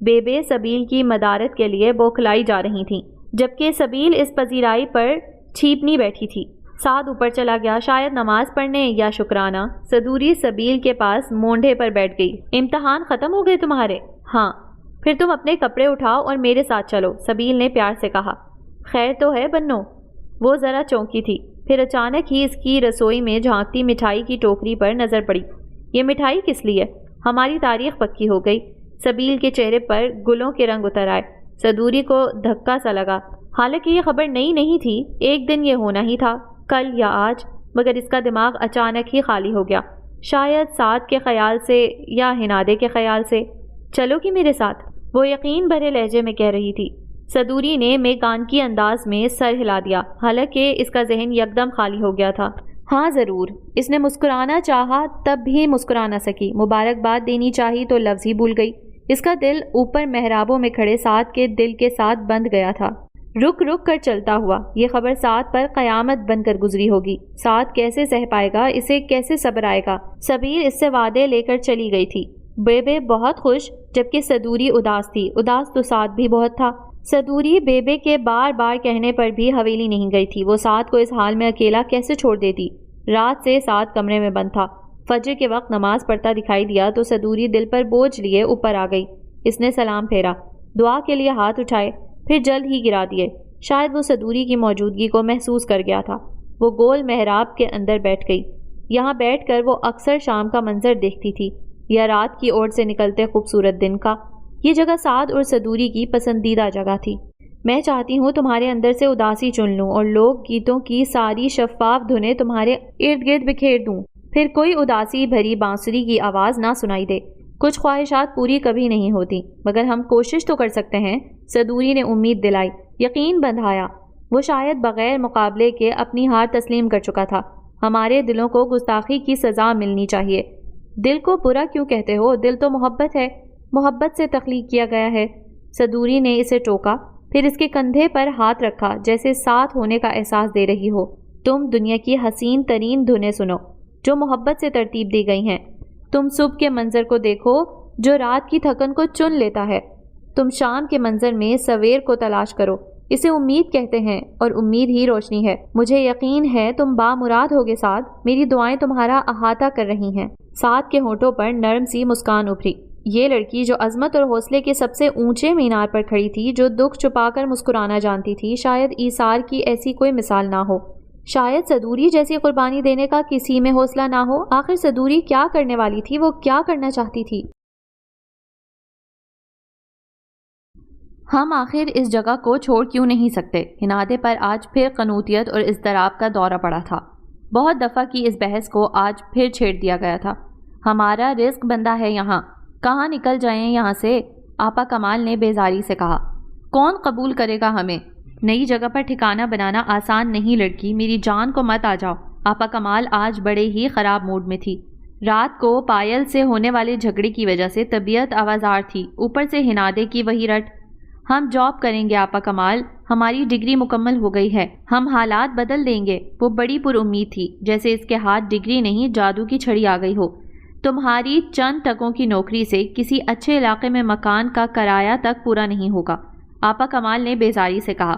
[SPEAKER 1] بیبے سبیل کی مدارت کے لیے بوکھلائی جا رہی تھیں، جبکہ سبیل اس پذیرائی پر چھیپنی بیٹھی تھی۔ سعد اوپر چلا گیا، شاید نماز پڑھنے یا شکرانہ۔ صدوری سبیل کے پاس مونڈھے پر بیٹھ گئی۔ امتحان ختم ہو گئے تمہارے؟ ہاں۔ پھر تم اپنے کپڑے اٹھاؤ اور میرے ساتھ چلو، سبیل نے پیار سے کہا۔ خیر تو ہے بنو؟ وہ ذرا چونکی تھی، پھر اچانک ہی اس کی رسوئی میں جھانکتی مٹھائی کی ٹوکری پر نظر پڑی۔ یہ مٹھائی کس لیے؟ ہماری تاریخ پکی ہو گئی۔ سبیل کے چہرے پر گلوں کے رنگ اتر آئے۔ صدوری کو دھکا سا لگا، حالانکہ یہ خبر نئی نہیں تھی، ایک دن یہ ہونا ہی تھا، کل یا آج، مگر اس کا دماغ اچانک ہی خالی ہو گیا، شاید سعد کے خیال سے یا ہنادے کے خیال سے۔ چلو گی میرے ساتھ؟ وہ یقین بھرے لہجے میں کہہ رہی تھی۔ صدوری نے میکانکی انداز میں سر ہلا دیا، حالانکہ اس کا ذہن یکدم خالی ہو گیا تھا۔ ہاں ضرور۔ اس نے مسکرانا چاہا تب بھی مسکرا نہ سکی، مبارکباد دینی چاہی تو لفظ ہی بھول گئی۔ اس کا دل اوپر محرابوں میں کھڑے سعد کے دل کے ساتھ بندھ گیا تھا، رک رک کر چلتا ہوا۔ یہ خبر سعد پر قیامت بن کر گزری ہوگی۔ سعد کیسے سہ پائے گا، اسے کیسے صبر آئے گا؟ سبیل اس سے وعدے لے کر چلی گئی تھی۔ بیبے بہت خوش، جبکہ صدوری اداس تھی۔ اداس تو سعد بھی بہت تھا۔ صدوری بیبے کے بار بار کہنے پر بھی حویلی نہیں گئی تھی۔ وہ سعد کو اس حال میں اکیلا کیسے چھوڑ دیتی؟ رات سے سعد کمرے میں بند تھا۔ فجر کے وقت نماز پڑھتا دکھائی دیا تو صدوری دل پر بوجھ لیے اوپر آ گئی۔ اس نے سلام پھیرا، دعا کے لیے ہاتھ اٹھائے، پھر جلد ہی گرا دیے۔ شاید وہ صدوری کی موجودگی کو محسوس کر گیا تھا۔ وہ گول محراب کے اندر بیٹھ گئی۔ یہاں بیٹھ کر وہ اکثر شام کا منظر دیکھتی تھی یا رات کی اوٹ سے نکلتے خوبصورت دن کا۔ یہ جگہ سعد اور صدوری کی پسندیدہ جگہ تھی۔ میں چاہتی ہوں تمہارے اندر سے اداسی چن لوں اور لوک گیتوں کی ساری شفاف دھنیں تمہارے ارد گرد بکھیر دوں، پھر کوئی اداسی بھری بانسری کی آواز نہ سنائی دے۔ کچھ خواہشات پوری کبھی نہیں ہوتی، مگر ہم کوشش تو کر سکتے ہیں۔ صدوری نے امید دلائی، یقین بندھایا۔ وہ شاید بغیر مقابلے کے اپنی ہار تسلیم کر چکا تھا۔ ہمارے دلوں کو گستاخی کی سزا ملنی چاہیے۔ دل کو برا کیوں کہتے ہو؟ دل تو محبت ہے، محبت سے تخلیق کیا گیا ہے۔ صدوری نے اسے ٹوکا، پھر اس کے کندھے پر ہاتھ رکھا جیسے ساتھ ہونے کا احساس دے رہی ہو۔ تم دنیا کی حسین ترین دھنیں سنو جو محبت سے ترتیب دی گئی ہیں۔ تم صبح کے منظر کو دیکھو جو رات کی تھکن کو چن لیتا ہے۔ تم شام کے منظر میں سویر کو تلاش کرو، اسے امید کہتے ہیں اور امید ہی روشنی ہے۔ مجھے یقین ہے تم بامراد ہوگے سعد، میری دعائیں تمہارا احاطہ کر رہی ہیں۔ سعد کے ہونٹوں پر نرم سی مسکان ابھری۔ یہ لڑکی جو عظمت اور حوصلے کے سب سے اونچے مینار پر کھڑی تھی، جو دکھ چھپا کر مسکرانا جانتی تھی، شاید ایثار کی ایسی کوئی مثال نہ ہو۔ شاید صدوری جیسی قربانی دینے کا کسی میں حوصلہ نہ ہو۔ آخر صدوری کیا کرنے والی تھی؟ وہ کیا کرنا چاہتی تھی؟ ہم آخر اس جگہ کو چھوڑ کیوں نہیں سکتے؟ ہنادے پر آج پھر قنوطیت اور اضطراب کا دورہ پڑا تھا۔ بہت دفعہ کی اس بحث کو آج پھر چھیڑ دیا گیا تھا۔ ہمارا رزق بندہ ہے یہاں، کہاں نکل جائیں یہاں سے؟ آپا کمال نے بیزاری سے کہا۔ کون قبول کرے گا ہمیں؟ نئی جگہ پر ٹھکانہ بنانا آسان نہیں لڑکی، میری جان کو مت آ جاؤ۔ آپا کمال آج بڑے ہی خراب موڈ میں تھی۔ رات کو پائل سے ہونے والے جھگڑے کی وجہ سے طبیعت آوازار تھی، اوپر سے ہنادے کی وہی رٹ۔ ہم جاب کریں گے آپا کمال، ہماری ڈگری مکمل ہو گئی ہے، ہم حالات بدل دیں گے۔ وہ بڑی پر امید تھی، جیسے اس کے ہاتھ ڈگری نہیں جادو کی چھڑی آ گئی ہو۔ تمہاری چند ٹکوں کی نوکری سے کسی اچھے علاقے میں مکان کا کرایہ تک پورا نہیں ہوگا، آپا کمال نے بیزاری سے کہا۔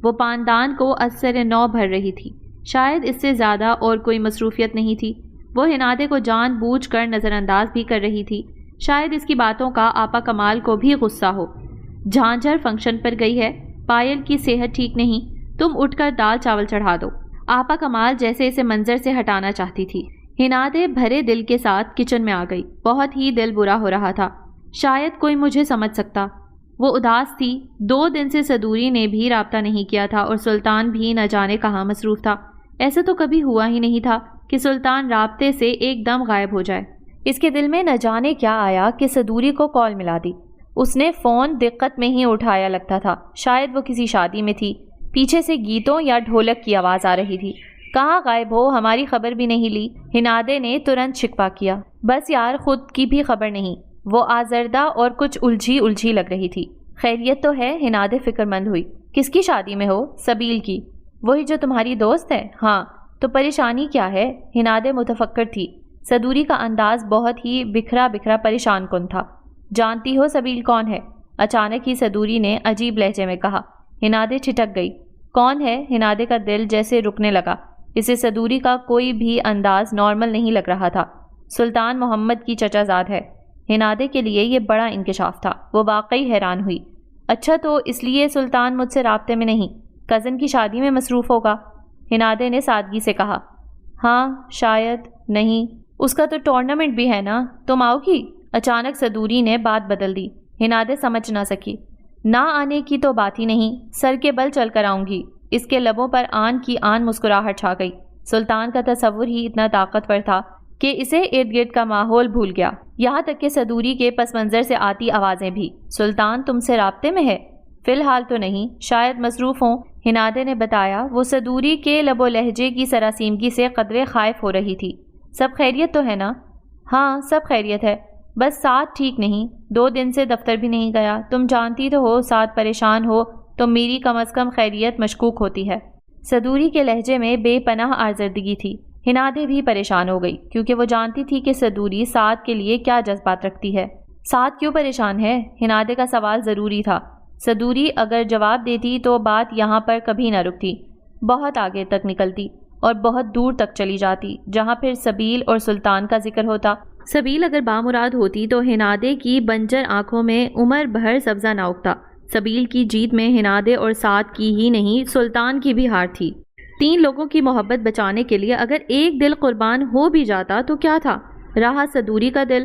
[SPEAKER 1] وہ پاندان کو اثر نو بھر رہی تھی، شاید اس سے زیادہ اور کوئی مصروفیت نہیں تھی۔ وہ ہنادے کو جان بوجھ کر نظر انداز بھی کر رہی تھی، شاید اس کی باتوں کا آپا کمال کو بھی غصہ ہو۔ جھانجھر فنکشن پر گئی ہے، پائل کی صحت ٹھیک نہیں، تم اٹھ کر دال چاول چڑھا دو۔ آپا کمال جیسے اسے منظر سے ہٹانا چاہتی تھی۔ ہنادے بھرے دل کے ساتھ کچن میں آ گئی، بہت ہی دل برا ہو رہا تھا۔ شاید کوئی مجھے سمجھ سکتا۔ وہ اداس تھی، 2 دن سے صدوری نے بھی رابطہ نہیں کیا تھا اور سلطان بھی نہ جانے کہاں مصروف تھا۔ ایسا تو کبھی ہوا ہی نہیں تھا کہ سلطان رابطے سے ایک دم غائب ہو جائے۔ اس کے دل میں نہ جانے کیا آیا کہ صدوری کو کال ملا دی۔ اس نے فون دقت میں ہی اٹھایا لگتا تھا، شاید وہ کسی شادی میں تھی۔ پیچھے سے گیتوں یا ڈھولک کی آواز آ رہی تھی۔ کہاں غائب ہو، ہماری خبر بھی نہیں لی؟ ہنادے نے ترنت شکوہ کیا۔ بس یار، خود کی بھی خبر نہیں۔ وہ آزردہ اور کچھ الجھی لگ رہی تھی۔ خیریت تو ہے؟ ہنادے فکر مند ہوئی۔ کس کی شادی میں ہو؟ سبیل کی۔ وہی جو تمہاری دوست ہے؟ ہاں۔ تو پریشانی کیا ہے؟ ہنادے متفکر تھی۔ صدوری کا انداز بہت ہی بکھرا پریشان کن تھا۔ جانتی ہو سبیل کون ہے؟ اچانک ہی صدوری نے عجیب لہجے میں کہا۔ ہنادے چھٹک گئی۔ کون ہے؟ ہنادے کا دل جیسے رکنے لگا۔ اسے صدوری کا کوئی بھی انداز نارمل نہیں لگ رہا تھا۔ سلطان محمد کی چچا زاد ہے۔ ہنادے کے لیے یہ بڑا انکشاف تھا، وہ واقعی حیران ہوئی۔ اچھا، تو اس لیے سلطان مجھ سے رابطے میں نہیں، کزن کی شادی میں مصروف ہوگا؟ ہنادے نے سادگی سے کہا۔ ہاں، شاید نہیں، اس کا تو ٹورنامنٹ بھی ہے نا، تم آؤ گی؟ اچانک صدوری نے بات بدل دی۔ ہنادے سمجھ نہ سکی۔ نہ آنے کی تو بات ہی نہیں، سر کے بل چل کر آؤں گی۔ اس کے لبوں پر آن کی آن مسکراہٹ چھا گئی۔ سلطان کا تصور ہی اتنا طاقتور تھا کہ اسے ارد گرد کا ماحول بھول گیا، یہاں تک کہ صدوری کے پس منظر سے آتی آوازیں بھی۔ سلطان تم سے رابطے میں ہے؟ فی الحال تو نہیں، شاید مصروف ہوں، ہنادے نے بتایا۔ وہ صدوری کے لب و لہجے کی سراسیمگی سے قدرے خائف ہو رہی تھی۔ سب خیریت تو ہے نا؟ ہاں، سب خیریت ہے، بس ساتھ ٹھیک نہیں، 2 دن سے دفتر بھی نہیں گیا۔ تم جانتی تو ہو، ساتھ پریشان ہو تو میری کم از کم خیریت مشکوک ہوتی ہے۔ صدوری کے لہجے میں بے پناہ آزردگی تھی۔ ہنادے بھی پریشان ہو گئی، کیونکہ وہ جانتی تھی کہ صدوری سعد کے لیے کیا جذبات رکھتی ہے۔ سعد کیوں پریشان ہے؟ ہنادے کا سوال ضروری تھا۔ صدوری اگر جواب دیتی تو بات یہاں پر کبھی نہ رکتی، بہت آگے تک نکلتی اور بہت دور تک چلی جاتی، جہاں پھر سبیل اور سلطان کا ذکر ہوتا۔ سبیل اگر بامراد ہوتی تو ہنادے کی بنجر آنکھوں میں عمر بھر سبزہ نہ اگتا۔ سبیل کی جیت میں ہنادے اور سعد کی ہی نہیں، سلطان کی بھی ہار تھی۔ 3 لوگوں کی محبت بچانے کے لیے اگر ایک دل قربان ہو بھی جاتا تو کیا تھا؟ رہا صدوری کا دل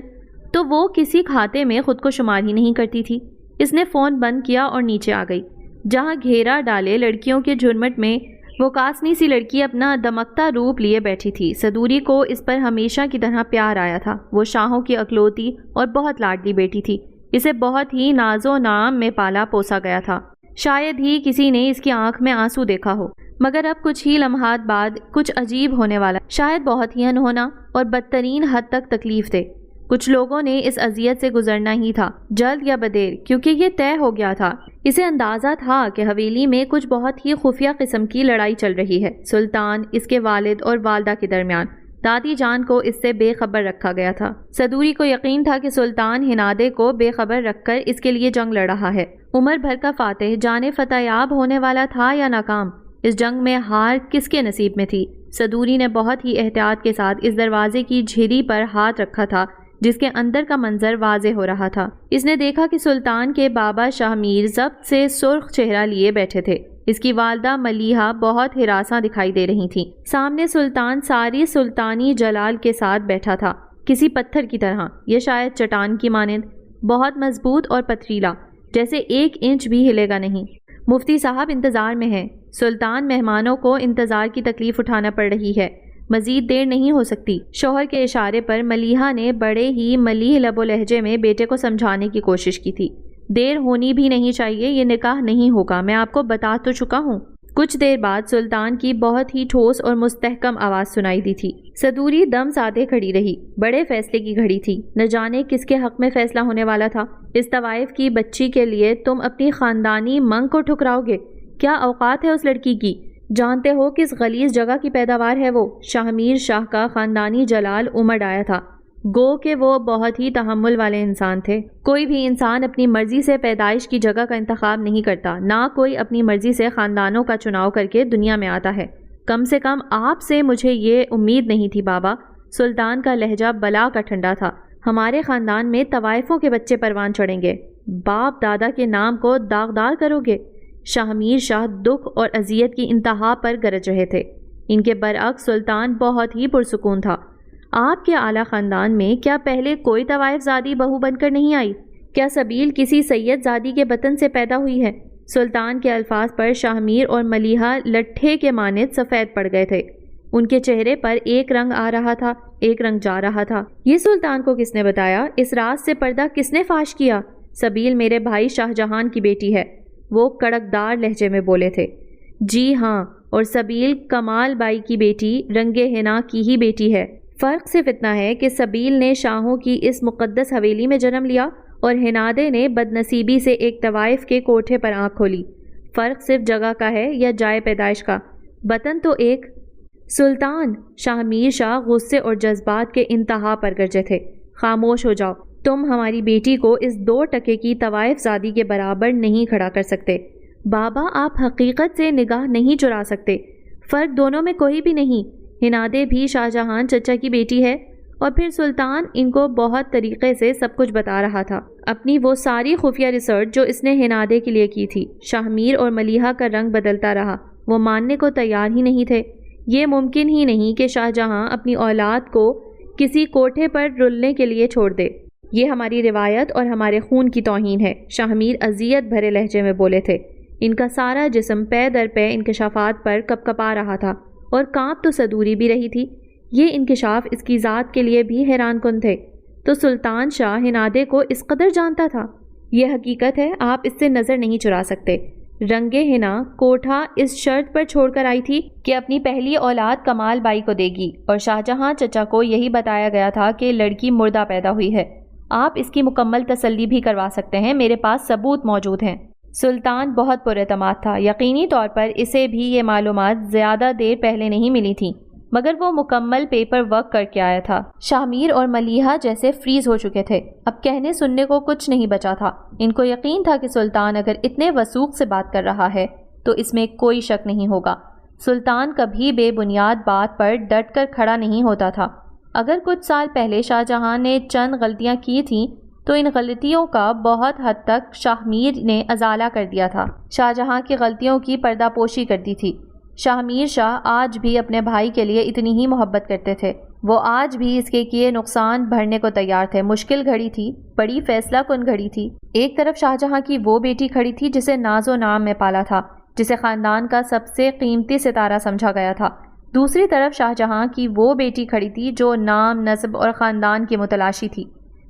[SPEAKER 1] تو وہ کسی کھاتے میں خود کو شمار ہی نہیں کرتی تھی۔ اس نے فون بند کیا اور نیچے آ گئی، جہاں گھیرا ڈالے لڑکیوں کے جھرمٹ میں وہ کاسنی سی لڑکی اپنا دمکتا روپ لیے بیٹھی تھی۔ صدوری کو اس پر ہمیشہ کی طرح پیار آیا تھا۔ وہ شاہوں کی اکلوتی اور بہت لاڈلی بیٹی تھی، اسے بہت ہی ناز و نام میں پالا پوسا گیا تھا۔ شاید ہی کسی نے اس کی آنکھ میں آنسو دیکھا ہو، مگر اب کچھ ہی لمحات بعد کچھ عجیب ہونے والا، شاید بہت ہی انہونا اور بدترین حد تک تکلیف دہ۔ کچھ لوگوں نے اس اذیت سے گزرنا ہی تھا، جلد یا بدیر، کیونکہ یہ طے ہو گیا تھا۔ اسے اندازہ تھا کہ حویلی میں کچھ بہت ہی خفیہ قسم کی لڑائی چل رہی ہے، سلطان، اس کے والد اور والدہ کے درمیان۔ دادی جان کو اس سے بے خبر رکھا گیا تھا۔ صدوری کو یقین تھا کہ سلطان ہنادے کو بے خبر رکھ کر اس کے لیے جنگ لڑ رہا ہے۔ عمر بھر کا فاتح جانے فتح یاب ہونے والا تھا یا ناکام؟ اس جنگ میں ہار کس کے نصیب میں تھی؟ صدوری نے بہت ہی احتیاط کے ساتھ اس دروازے کی جھری پر ہاتھ رکھا تھا، جس کے اندر کا منظر واضح ہو رہا تھا۔ اس نے دیکھا کہ سلطان کے بابا شاہ میر ضبط سے سرخ چہرہ لیے بیٹھے تھے۔ اس کی والدہ ملیحہ بہت ہراساں دکھائی دے رہی تھیں۔ سامنے سلطان ساری سلطانی جلال کے ساتھ بیٹھا تھا، کسی پتھر کی طرح، یہ شاید چٹان کی مانند، بہت مضبوط اور پتھریلا، جیسے 1 انچ بھی ہلے گا نہیں۔ مفتی صاحب انتظار میں ہیں۔ سلطان مہمانوں کو انتظار کی تکلیف اٹھانا پڑ رہی ہے۔ مزید دیر نہیں ہو سکتی۔ شوہر کے اشارے پر ملیحہ نے بڑے ہی ملیح لب و لہجے میں بیٹے کو سمجھانے کی کوشش کی تھی۔ دیر ہونی بھی نہیں چاہیے، یہ نکاح نہیں ہوگا، میں آپ کو بتا تو چکا ہوں۔ کچھ دیر بعد سلطان کی بہت ہی ٹھوس اور مستحکم آواز سنائی دی تھی۔ صدوری دم سادے کھڑی رہی، بڑے فیصلے کی گھڑی تھی، نہ جانے کس کے حق میں فیصلہ ہونے والا تھا۔ اس طوائف کی بچی کے لیے تم اپنی خاندانی منگ کو ٹھکراؤ گے؟ کیا اوقات ہے اس لڑکی کی؟ جانتے ہو کس غلیظ جگہ کی پیداوار ہے وہ؟ شاہمیر شاہ کا خاندانی جلال امڑ آیا تھا، گو کہ وہ بہت ہی تحمل والے انسان تھے۔ کوئی بھی انسان اپنی مرضی سے پیدائش کی جگہ کا انتخاب نہیں کرتا، نہ کوئی اپنی مرضی سے خاندانوں کا چناؤ کر کے دنیا میں آتا ہے۔ کم سے کم آپ سے مجھے یہ امید نہیں تھی بابا۔ سلطان کا لہجہ بلا کا ٹھنڈا تھا۔ ہمارے خاندان میں طوائفوں کے بچے پروان چڑھیں گے، باپ دادا کے نام کو داغدار کرو گے؟ شاہمیر شاہ دکھ اور اذیت کی انتہا پر گرج رہے تھے۔ ان کے برعکس سلطان بہت ہی پرسکون تھا۔ آپ کے اعلیٰ خاندان میں کیا پہلے کوئی طوائف زادی بہو بن کر نہیں آئی؟ کیا سبیل کسی سید زادی کے بطن سے پیدا ہوئی ہے؟ سلطان کے الفاظ پر شاہمیر اور ملیحہ لٹھے کے مانند سفید پڑ گئے تھے۔ ان کے چہرے پر ایک رنگ آ رہا تھا، ایک رنگ جا رہا تھا۔ یہ سلطان کو کس نے بتایا؟ اس راز سے پردہ کس نے فاش کیا؟ سبیل میرے بھائی شاہ جہان کی بیٹی ہے، وہ کڑکدار لہجے میں بولے تھے۔ جی ہاں، اور سبیل کمال بائی کی بیٹی رنگے حنا کی ہی بیٹی ہے۔ فرق صرف اتنا ہے کہ سبیل نے شاہوں کی اس مقدس حویلی میں جنم لیا اور ہنادے نے بدنصیبی سے ایک طوائف کے کوٹھے پر آنکھ کھولی۔ فرق صرف جگہ کا ہے یا جائے پیدائش کا، وطن تو ایک۔ سلطان! شاہمیر شاہ غصے اور جذبات کے انتہا پر گرجے تھے۔ خاموش ہو جاؤ، تم ہماری بیٹی کو اس 2 ٹکے کی طوائف زادی کے برابر نہیں کھڑا کر سکتے۔ بابا آپ حقیقت سے نگاہ نہیں چرا سکتے، فرق دونوں میں کوئی بھی نہیں۔ ہنادے بھی شاہ جہان چچا کی بیٹی ہے، اور پھر سلطان ان کو بہت طریقے سے سب کچھ بتا رہا تھا، اپنی وہ ساری خفیہ ریسرچ جو اس نے ہنادے کے لیے کی تھی۔ شاہمیر اور ملیحہ کا رنگ بدلتا رہا، وہ ماننے کو تیار ہی نہیں تھے۔ یہ ممکن ہی نہیں کہ شاہ جہاں اپنی اولاد کو کسی کوٹھے پر رلنے کے لیے چھوڑ دے، یہ ہماری روایت اور ہمارے خون کی توہین ہے۔ شاہمیر اذیت بھرے لہجے میں بولے تھے۔ ان کا سارا جسم پے در پے انکشافات پر کپ کپا رہا تھا، اور کانپ تو صدوری بھی رہی تھی۔ یہ انکشاف اس کی ذات کے لیے بھی حیران کن تھے۔ تو سلطان شاہ ہنادے کو اس قدر جانتا تھا؟ یہ حقیقت ہے، آپ اس سے نظر نہیں چرا سکتے۔ رنگے حنا کوٹھا اس شرط پر چھوڑ کر آئی تھی کہ اپنی پہلی اولاد کمال بائی کو دے گی، اور شاہ جہاں چچا کو یہی بتایا گیا تھا کہ لڑکی مردہ پیدا ہوئی ہے۔ آپ اس کی مکمل تسلی بھی کروا سکتے ہیں، میرے پاس ثبوت موجود ہیں۔ سلطان بہت پراعتماد تھا، یقینی طور پر اسے بھی یہ معلومات زیادہ دیر پہلے نہیں ملی تھیں، مگر وہ مکمل پیپر ورک کر کے آیا تھا۔ شاہمیر اور ملیحہ جیسے فریز ہو چکے تھے، اب کہنے سننے کو کچھ نہیں بچا تھا۔ ان کو یقین تھا کہ سلطان اگر اتنے وثوق سے بات کر رہا ہے تو اس میں کوئی شک نہیں ہوگا۔ سلطان کبھی بے بنیاد بات پر ڈٹ کر کھڑا نہیں ہوتا تھا۔ اگر کچھ سال پہلے شاہ جہاں نے چند غلطیاں کی تھیں تو ان غلطیوں کا بہت حد تک شاہمیر نے ازالہ کر دیا تھا۔ شاہ جہاں کی غلطیوں کی پردہ پوشی کرتی تھی۔ شاہمیر شاہ آج بھی اپنے بھائی کے لیے اتنی ہی محبت کرتے تھے، وہ آج بھی اس کے کیے نقصان بھرنے کو تیار تھے۔ مشکل گھڑی تھی، بڑی فیصلہ کن گھڑی تھی۔ ایک طرف شاہ جہاں کی وہ بیٹی کھڑی تھی جسے ناز و نام میں پالا تھا، جسے خاندان کا سب سے قیمتی ستارہ سمجھا گیا تھا۔ دوسری طرف شاہ جہاں کی وہ بیٹی کھڑی تھی جو نام، نسب اور خاندان کی متلاشی تھی،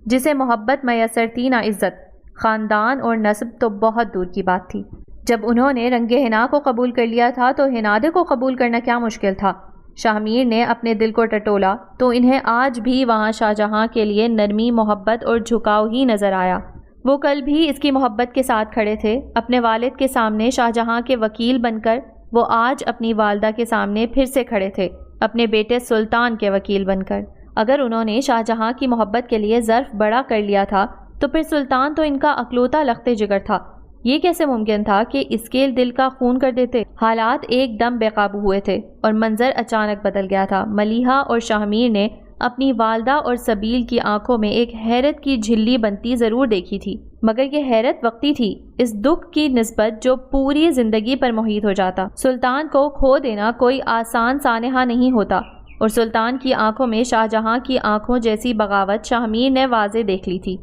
[SPEAKER 1] جسے محبت میسر تھی نہ عزت۔ خاندان اور نسب تو بہت دور کی بات تھی۔ جب انہوں نے رنگے حنا کو قبول کر لیا تھا تو ہنادے کو قبول کرنا کیا مشکل تھا؟ شاہمیر نے اپنے دل کو ٹٹولا تو انہیں آج بھی وہاں شاہ جہاں کے لیے نرمی، محبت اور جھکاؤ ہی نظر آیا۔ وہ کل بھی اس کی محبت کے ساتھ کھڑے تھے، اپنے والد کے سامنے شاہ جہاں کے وکیل بن کر۔ وہ آج اپنی والدہ کے سامنے پھر سے کھڑے تھے، اپنے بیٹے سلطان کے وکیل بن کر۔ اگر انہوں نے شاہ جہاں کی محبت کے لیے ظرف بڑا کر لیا تھا تو پھر سلطان تو ان کا اکلوتا لخت جگر تھا۔ یہ کیسے ممکن تھا کہ اس کے دل کا خون کر دیتے؟ حالات ایک دم بے قابو ہوئے تھے اور منظر اچانک بدل گیا تھا۔ ملیحہ اور شاہمیر نے اپنی والدہ اور سبیل کی آنکھوں میں ایک حیرت کی جھلی بنتی ضرور دیکھی تھی، مگر یہ حیرت وقتی تھی، اس دکھ کی نسبت جو پوری زندگی پر محیط ہو جاتا۔ سلطان کو کھو دینا کوئی آسان سانحہ نہیں ہوتا، اور سلطان کی آنکھوں میں شاہ جہاں کی آنکھوں جیسی بغاوت شاہمیر نے واضح دیکھ لی تھی۔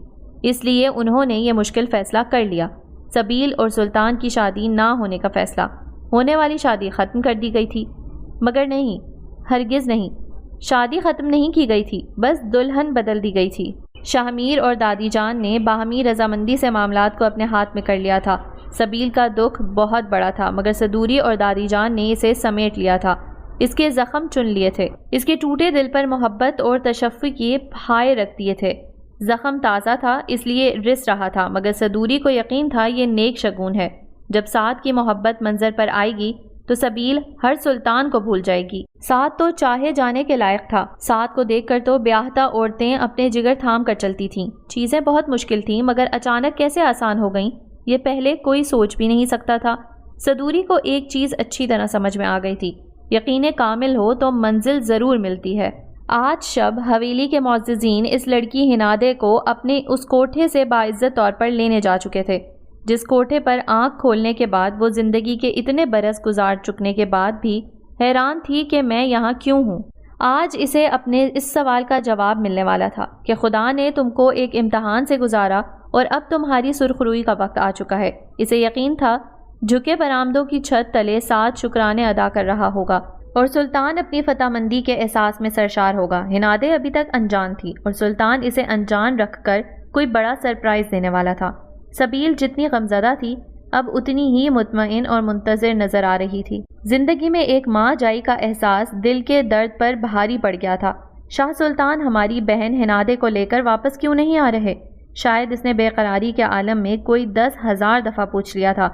[SPEAKER 1] اس لیے انہوں نے یہ مشکل فیصلہ کر لیا، سبیل اور سلطان کی شادی نہ ہونے کا فیصلہ۔ ہونے والی شادی ختم کر دی گئی تھی، مگر نہیں، ہرگز نہیں۔ شادی ختم نہیں کی گئی تھی، بس دلہن بدل دی گئی تھی۔ شاہ میر اور دادی جان نے باہمی رضامندی سے معاملات کو اپنے ہاتھ میں کر لیا تھا۔ سبیل کا دکھ بہت بڑا تھا، مگر صدوری اور دادی جان نے اسے سمیٹ لیا تھا، اس کے زخم چن لیے تھے، اس کے ٹوٹے دل پر محبت اور تشفی کی پھائے رکھ دیے تھے۔ زخم تازہ تھا اس لیے رس رہا تھا، مگر صدوری کو یقین تھا یہ نیک شگون ہے۔ جب سعد کی محبت منظر پر آئے گی تو سبیل ہر سلطان کو بھول جائے گی۔ سعد تو چاہے جانے کے لائق تھا۔ سعد کو دیکھ کر تو بیاہتا عورتیں اپنے جگر تھام کر چلتی تھیں۔ چیزیں بہت مشکل تھیں، مگر اچانک کیسے آسان ہو گئیں یہ پہلے کوئی سوچ بھی نہیں سکتا تھا۔ صدوری کو ایک چیز اچھی طرح سمجھ میں آ گئی تھی، یقین کامل ہو تو منزل ضرور ملتی ہے۔ آج شب حویلی کے معززین اس لڑکی ہنادے کو اپنے اس کوٹھے سے باعزت طور پر لینے جا چکے تھے، جس کوٹھے پر آنکھ کھولنے کے بعد وہ زندگی کے اتنے برس گزار چکنے کے بعد بھی حیران تھی کہ میں یہاں کیوں ہوں۔ آج اسے اپنے اس سوال کا جواب ملنے والا تھا کہ خدا نے تم کو ایک امتحان سے گزارا اور اب تمہاری سرخروئی کا وقت آ چکا ہے۔ اسے یقین تھا جھکے برآمدوں کی چھت تلے سعد شکرانے ادا کر رہا ہوگا اور سلطان اپنی فتح مندی کے احساس میں سرشار ہوگا۔ ہنادے ابھی تک انجان تھی اور سلطان اسے انجان رکھ کر کوئی بڑا سرپرائز دینے والا تھا۔ سبیل جتنی غمزدہ تھی اب اتنی ہی مطمئن اور منتظر نظر آ رہی تھی۔ زندگی میں ایک ماں جائی کا احساس دل کے درد پر بھاری پڑ گیا تھا۔ شاہ سلطان ہماری بہن ہنادے کو لے کر واپس کیوں نہیں آ رہے؟ شاید اس نے بے قراری کے عالم میں کوئی 10,000 دفعہ پوچھ لیا تھا۔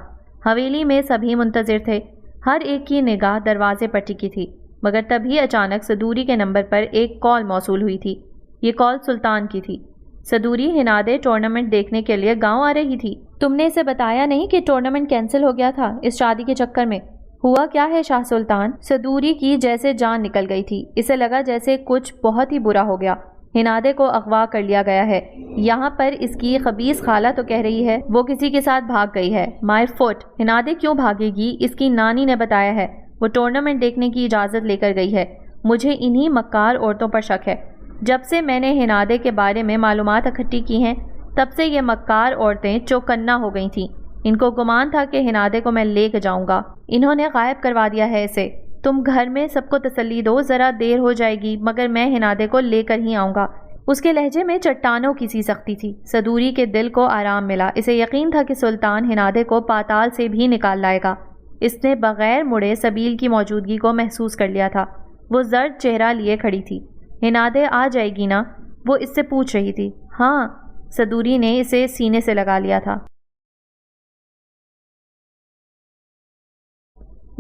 [SPEAKER 1] حویلی میں سبھی منتظر تھے، ہر ایک کی نگاہ دروازے پر ٹکی تھی، مگر تبھی اچانک صدوری کے نمبر پر ایک کال موصول ہوئی تھی۔ یہ کال سلطان کی تھی۔ صدوری، ہنادے ٹورنامنٹ دیکھنے کے لیے گاؤں آ رہی تھی۔ تم نے اسے بتایا نہیں کہ ٹورنامنٹ کینسل ہو گیا تھا اس شادی کے چکر میں؟ ہوا کیا ہے شاہ سلطان؟ صدوری کی جیسے جان نکل گئی تھی، اسے لگا جیسے کچھ بہت ہی برا ہو گیا۔ ہنادے کو اغوا کر لیا گیا ہے، یہاں پر اس کی خبیث خالہ تو کہہ رہی ہے وہ کسی کے ساتھ بھاگ گئی ہے۔ مائی فٹ! ہنادے کیوں بھاگے گی؟ اس کی نانی نے بتایا ہے وہ ٹورنامنٹ دیکھنے کی اجازت لے کر گئی ہے۔ مجھے انہی مکار عورتوں پر شک ہے۔ جب سے میں نے ہنادے کے بارے میں معلومات اکٹھی کی ہیں تب سے یہ مکار عورتیں چوکنا ہو گئی تھیں۔ ان کو گمان تھا کہ ہنادے کو میں لے کے جاؤں گا، انہوں نے غائب کروا دیا ہے اسے۔ تم گھر میں سب کو تسلی دو، ذرا دیر ہو جائے گی مگر میں ہنادے کو لے کر ہی آؤں گا۔ اس کے لہجے میں چٹانوں کی سی سختی تھی۔ صدوری کے دل کو آرام ملا، اسے یقین تھا کہ سلطان ہنادے کو پاتال سے بھی نکال لائے گا۔ اس نے بغیر مڑے سبیل کی موجودگی کو محسوس کر لیا تھا۔ وہ زرد چہرہ لیے کھڑی تھی۔ ہنادے آ جائے گی نا؟ وہ اس سے پوچھ رہی تھی۔ ہاں، صدوری نے اسے سینے سے لگا لیا تھا۔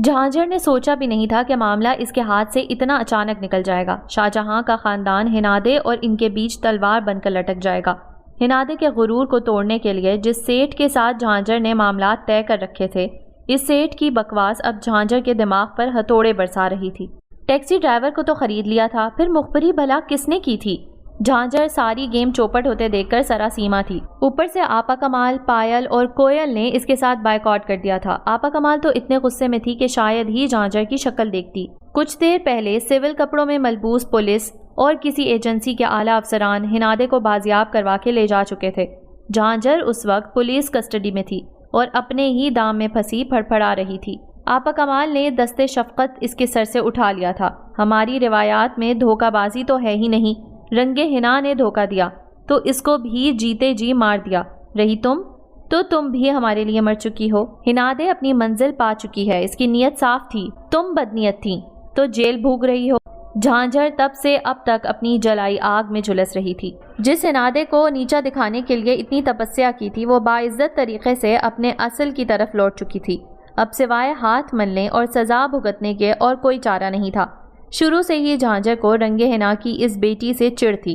[SPEAKER 1] جہانگیر نے سوچا بھی نہیں تھا کہ معاملہ اس کے ہاتھ سے اتنا اچانک نکل جائے گا۔ شاہ جہاں کا خاندان ہنادے اور ان کے بیچ تلوار بن کر لٹک جائے گا۔ ہنادے کے غرور کو توڑنے کے لیے جس سیٹھ کے ساتھ جہانگیر نے معاملات طے کر رکھے تھے، اس سیٹھ کی بکواس اب جہانگیر کے دماغ پر ہتھوڑے برسا رہی تھی۔ ٹیکسی ڈرائیور کو تو خرید لیا تھا، پھر مخبری بھلا کس نے کی تھی؟ جہانگیر ساری گیم چوپٹ ہوتے دیکھ کر سراسیما تھی۔ اوپر سے آپا کمال، پائل اور کوئل نے اس کے ساتھ بائیکاٹ کر دیا تھا۔ آپا کمال تو اتنے غصے میں تھی کہ شاید ہی جہانگیر کی شکل دیکھتی۔ کچھ دیر پہلے سول کپڑوں میں ملبوس پولیس اور کسی ایجنسی کے اعلیٰ افسران ہنادے کو بازیاب کروا کے لے جا چکے تھے۔ جہانگیر اس وقت پولیس کسٹڈی میں تھی اور اپنے ہی دام میں پھنسی پھڑپھڑا رہی تھی۔ آپا کمال نے دستے شفقت اس کے سر سے اٹھا لیا تھا۔ ہماری روایات میں دھوکہ بازی تو ہے ہی نہیں، رنگے ہنا نے دھوکہ دیا تو اس کو بھی جیتے جی مار دیا۔ رہی تم تو تم بھی ہمارے لیے مر چکی ہو۔ ہنادے اپنی منزل پا چکی ہے، اس کی نیت صاف تھی، تم بدنیت تھی تو جیل بھوگ رہی ہو۔ جہانگیر تب سے اب تک اپنی جلائی آگ میں جھلس رہی تھی۔ جس ہنادے کو نیچا دکھانے کے لیے اتنی تپسیا کی تھی وہ باعزت طریقے سے اپنے اصل کی طرف لوٹ چکی تھی۔ اب سوائے ہاتھ ملنے اور سزا بھگتنے کے اور کوئی چارہ نہیں تھا۔ شروع سے ہی جہانگیر کو رنگے ہنا کی اس بیٹی سے چڑ تھی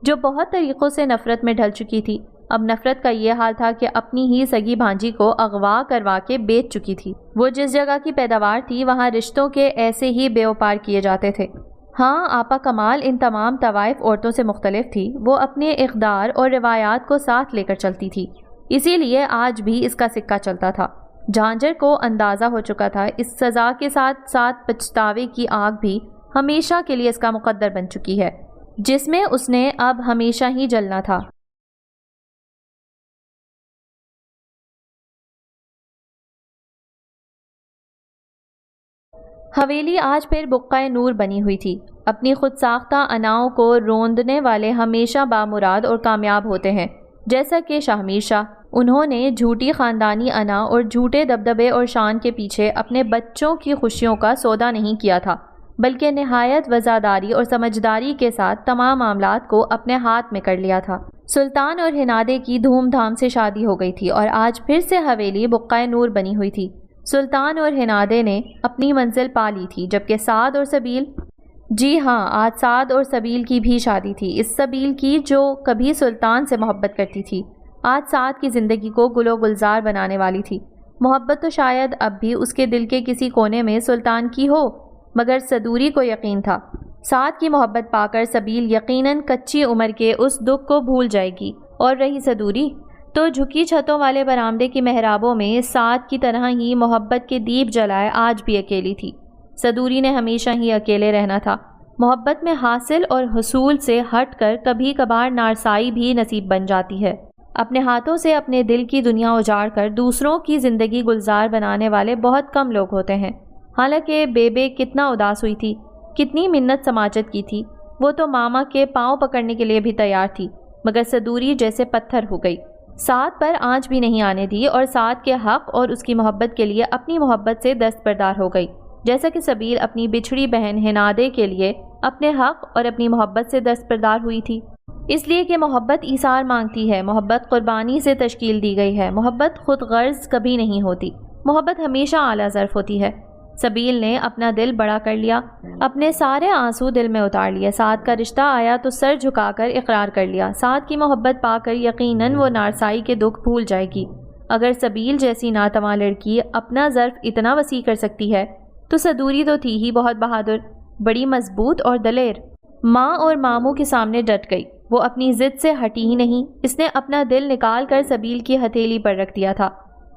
[SPEAKER 1] جو بہت طریقوں سے نفرت میں ڈھل چکی تھی۔ اب نفرت کا یہ حال تھا کہ اپنی ہی سگی بھانجی کو اغوا کروا کے بیچ چکی تھی۔ وہ جس جگہ کی پیداوار تھی وہاں رشتوں کے ایسے ہی بے وپار کیے جاتے تھے۔ ہاں، آپا کمال ان تمام طوائف عورتوں سے مختلف تھی، وہ اپنے اقدار اور روایات کو ساتھ لے کر چلتی تھی، اسی لیے آج بھی اس کا سکہ چلتا تھا۔ جہانگیر کو اندازہ ہو چکا تھا اس سزا کے ساتھ ساتھ پچھتاوے کی آگ بھی ہمیشہ کے لیے اس کا مقدر بن چکی ہے، جس میں اس نے اب ہمیشہ ہی جلنا تھا۔ حویلی آج پھر بقعہ نور بنی ہوئی تھی اپنی خود ساختہ اناؤں کو روندنے والے ہمیشہ بامراد اور کامیاب ہوتے ہیں، جیسا کہ شاہ میر شاہ۔ انہوں نے جھوٹی خاندانی انا اور جھوٹے دبدبے اور شان کے پیچھے اپنے بچوں کی خوشیوں کا سودا نہیں کیا تھا، بلکہ نہایت وفاداری اور سمجھداری کے ساتھ تمام معاملات کو اپنے ہاتھ میں کر لیا تھا۔ سلطان اور ہنادے کی دھوم دھام سے شادی ہو گئی تھی اور آج پھر سے حویلی بقعۂ نور بنی ہوئی تھی۔ سلطان اور ہنادے نے اپنی منزل پا لی تھی، جبکہ سعد اور سبیل، جی ہاں، آج سعد اور سبیل کی بھی شادی تھی۔ اس سبیل کی جو کبھی سلطان سے محبت کرتی تھی، آج سعد کی زندگی کو گل و گلزار بنانے والی تھی۔ محبت تو شاید اب بھی اس کے دل کے کسی کونے میں سلطان کی ہو، مگر صدوری کو یقین تھا سعد کی محبت پا کر سبیل یقیناً کچی عمر کے اس دکھ کو بھول جائے گی، اور رہی صدوری تو جھکی چھتوں والے برآمدے کی محرابوں میں سعد کی طرح ہی محبت کے دیپ جلائے آج بھی اکیلی تھی۔ صدوری نے ہمیشہ ہی اکیلے رہنا تھا۔ محبت میں حاصل اور حصول سے ہٹ کر کبھی کبھار نارسائی بھی نصیب بن جاتی ہے۔ اپنے ہاتھوں سے اپنے دل کی دنیا اجاڑ کر دوسروں کی زندگی گلزار بنانے والے بہت کم لوگ ہوتے ہیں۔ حالانکہ بے کتنا اداس ہوئی تھی، کتنی منت سماجت کی تھی، وہ تو ماما کے پاؤں پکڑنے کے لیے بھی تیار تھی، مگر صدوری جیسے پتھر ہو گئی۔ سعد پر آنچ بھی نہیں آنے دی اور سعد کے حق اور اس کی محبت کے لیے اپنی محبت سے دستبردار ہو گئی، جیسا کہ سبیل اپنی بچھڑی بہن ہنادے کے لیے اپنے حق اور اپنی محبت سے دستبردار ہوئی تھی۔ اس لیے کہ محبت ایثار مانگتی ہے، محبت قربانی سے تشکیل دی گئی ہے، محبت خود غرض کبھی نہیں ہوتی، محبت ہمیشہ اعلیٰ ظرف ہوتی ہے۔ سبیل نے اپنا دل بڑا کر لیا، اپنے سارے آنسو دل میں اتار لیے۔ سعد کا رشتہ آیا تو سر جھکا کر اقرار کر لیا۔ سعد کی محبت پا کر یقیناً وہ نارسائی کے دکھ بھول جائے گی۔ اگر سبیل جیسی ناتواں لڑکی اپنا ظرف اتنا وسیع کر سکتی ہے تو صدوری تو تھی ہی بہت بہادر، بڑی مضبوط اور دلیر۔ ماں اور ماموں کے سامنے ڈٹ گئی، وہ اپنی ضد سے ہٹی ہی نہیں۔ اس نے اپنا دل نکال کر سبیل کی ہتھیلی پر رکھ دیا تھا۔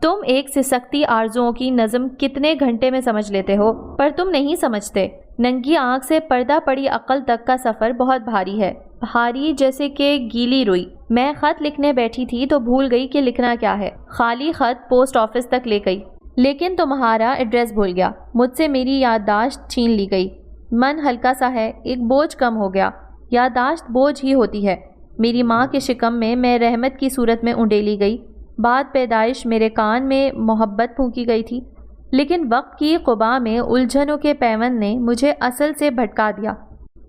[SPEAKER 1] تم ایک سسکتی آرزوؤں کی نظم کتنے گھنٹے میں سمجھ لیتے ہو، پر تم نہیں سمجھتے۔ ننگی آنکھ سے پردہ پڑی عقل تک کا سفر بہت بھاری ہے، بھاری جیسے کہ گیلی روئی۔ میں خط لکھنے بیٹھی تھی تو بھول گئی کہ لکھنا کیا ہے، خالی خط پوسٹ آفس تک لے گئی، لیکن تمہارا ایڈریس بھول گیا۔ مجھ سے میری یادداشت چھین لی گئی۔ من ہلکا سا ہے، ایک بوجھ کم ہو گیا۔ یادداشت بوجھ ہی ہوتی ہے۔ میری ماں کے شکم میں رحمت کی صورت میں انڈیلی گئی۔ بعد پیدائش میرے کان میں محبت پھونکی گئی تھی، لیکن وقت کی قبا میں الجھنوں کے پیوند نے مجھے اصل سے بھٹکا دیا۔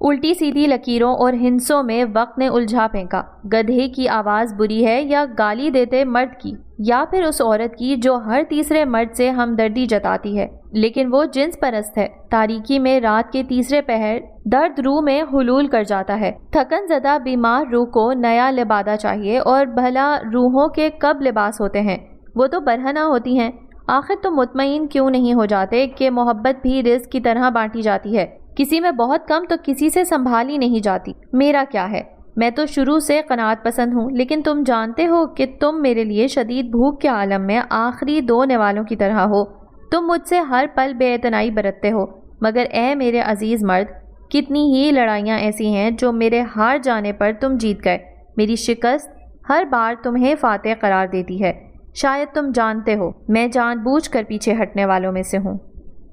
[SPEAKER 1] الٹی سیدھی لکیروں اور ہنسوں میں وقت نے الجھا پھینکا۔ گدھے کی آواز بری ہے یا گالی دیتے مرد کی، یا پھر اس عورت کی جو ہر تیسرے مرد سے ہمدردی جتاتی ہے، لیکن وہ جنس پرست ہے۔ تاریکی میں رات کے تیسرے پہر درد روح میں حلول کر جاتا ہے۔ تھکن زدہ بیمار روح کو نیا لبادہ چاہیے، اور بھلا روحوں کے کب لباس ہوتے ہیں؟ وہ تو برہنہ ہوتی ہیں۔ آخر تم مطمئن کیوں نہیں ہو جاتے کہ محبت بھی رزق کی طرح بانٹی جاتی ہے، کسی میں بہت کم تو کسی سے سنبھالی نہیں جاتی۔ میرا کیا ہے، میں تو شروع سے قناعت پسند ہوں، لیکن تم جانتے ہو کہ تم میرے لیے شدید بھوک کے عالم میں آخری دونے والوں کی طرح ہو۔ تم مجھ سے ہر پل بے اعتنائی برتتے ہو، مگر اے میرے عزیز مرد، کتنی ہی لڑائیاں ایسی ہیں جو میرے ہار جانے پر تم جیت گئے۔ میری شکست ہر بار تمہیں فاتح قرار دیتی ہے۔ شاید تم جانتے ہو میں جان بوجھ کر پیچھے ہٹنے والوں میں سے ہوں۔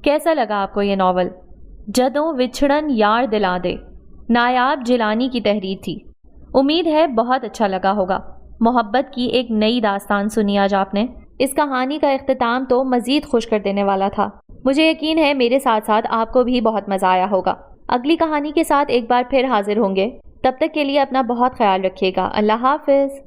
[SPEAKER 1] کیسا لگا آپ کو یہ ناول؟ جدوں وچھڑن یار دلاں دے، نایاب جیلانی کی تحریر تھی۔ امید ہے بہت اچھا لگا ہوگا۔ محبت کی ایک نئی داستان سنی آج آپ نے۔ اس کہانی کا اختتام تو مزید خوش کر دینے والا تھا۔ مجھے یقین ہے میرے ساتھ ساتھ آپ کو بھی بہت مزہ آیا ہوگا۔ اگلی کہانی کے ساتھ ایک بار پھر حاضر ہوں گے۔ تب تک کے لیے اپنا بہت خیال رکھیے گا۔ اللہ حافظ۔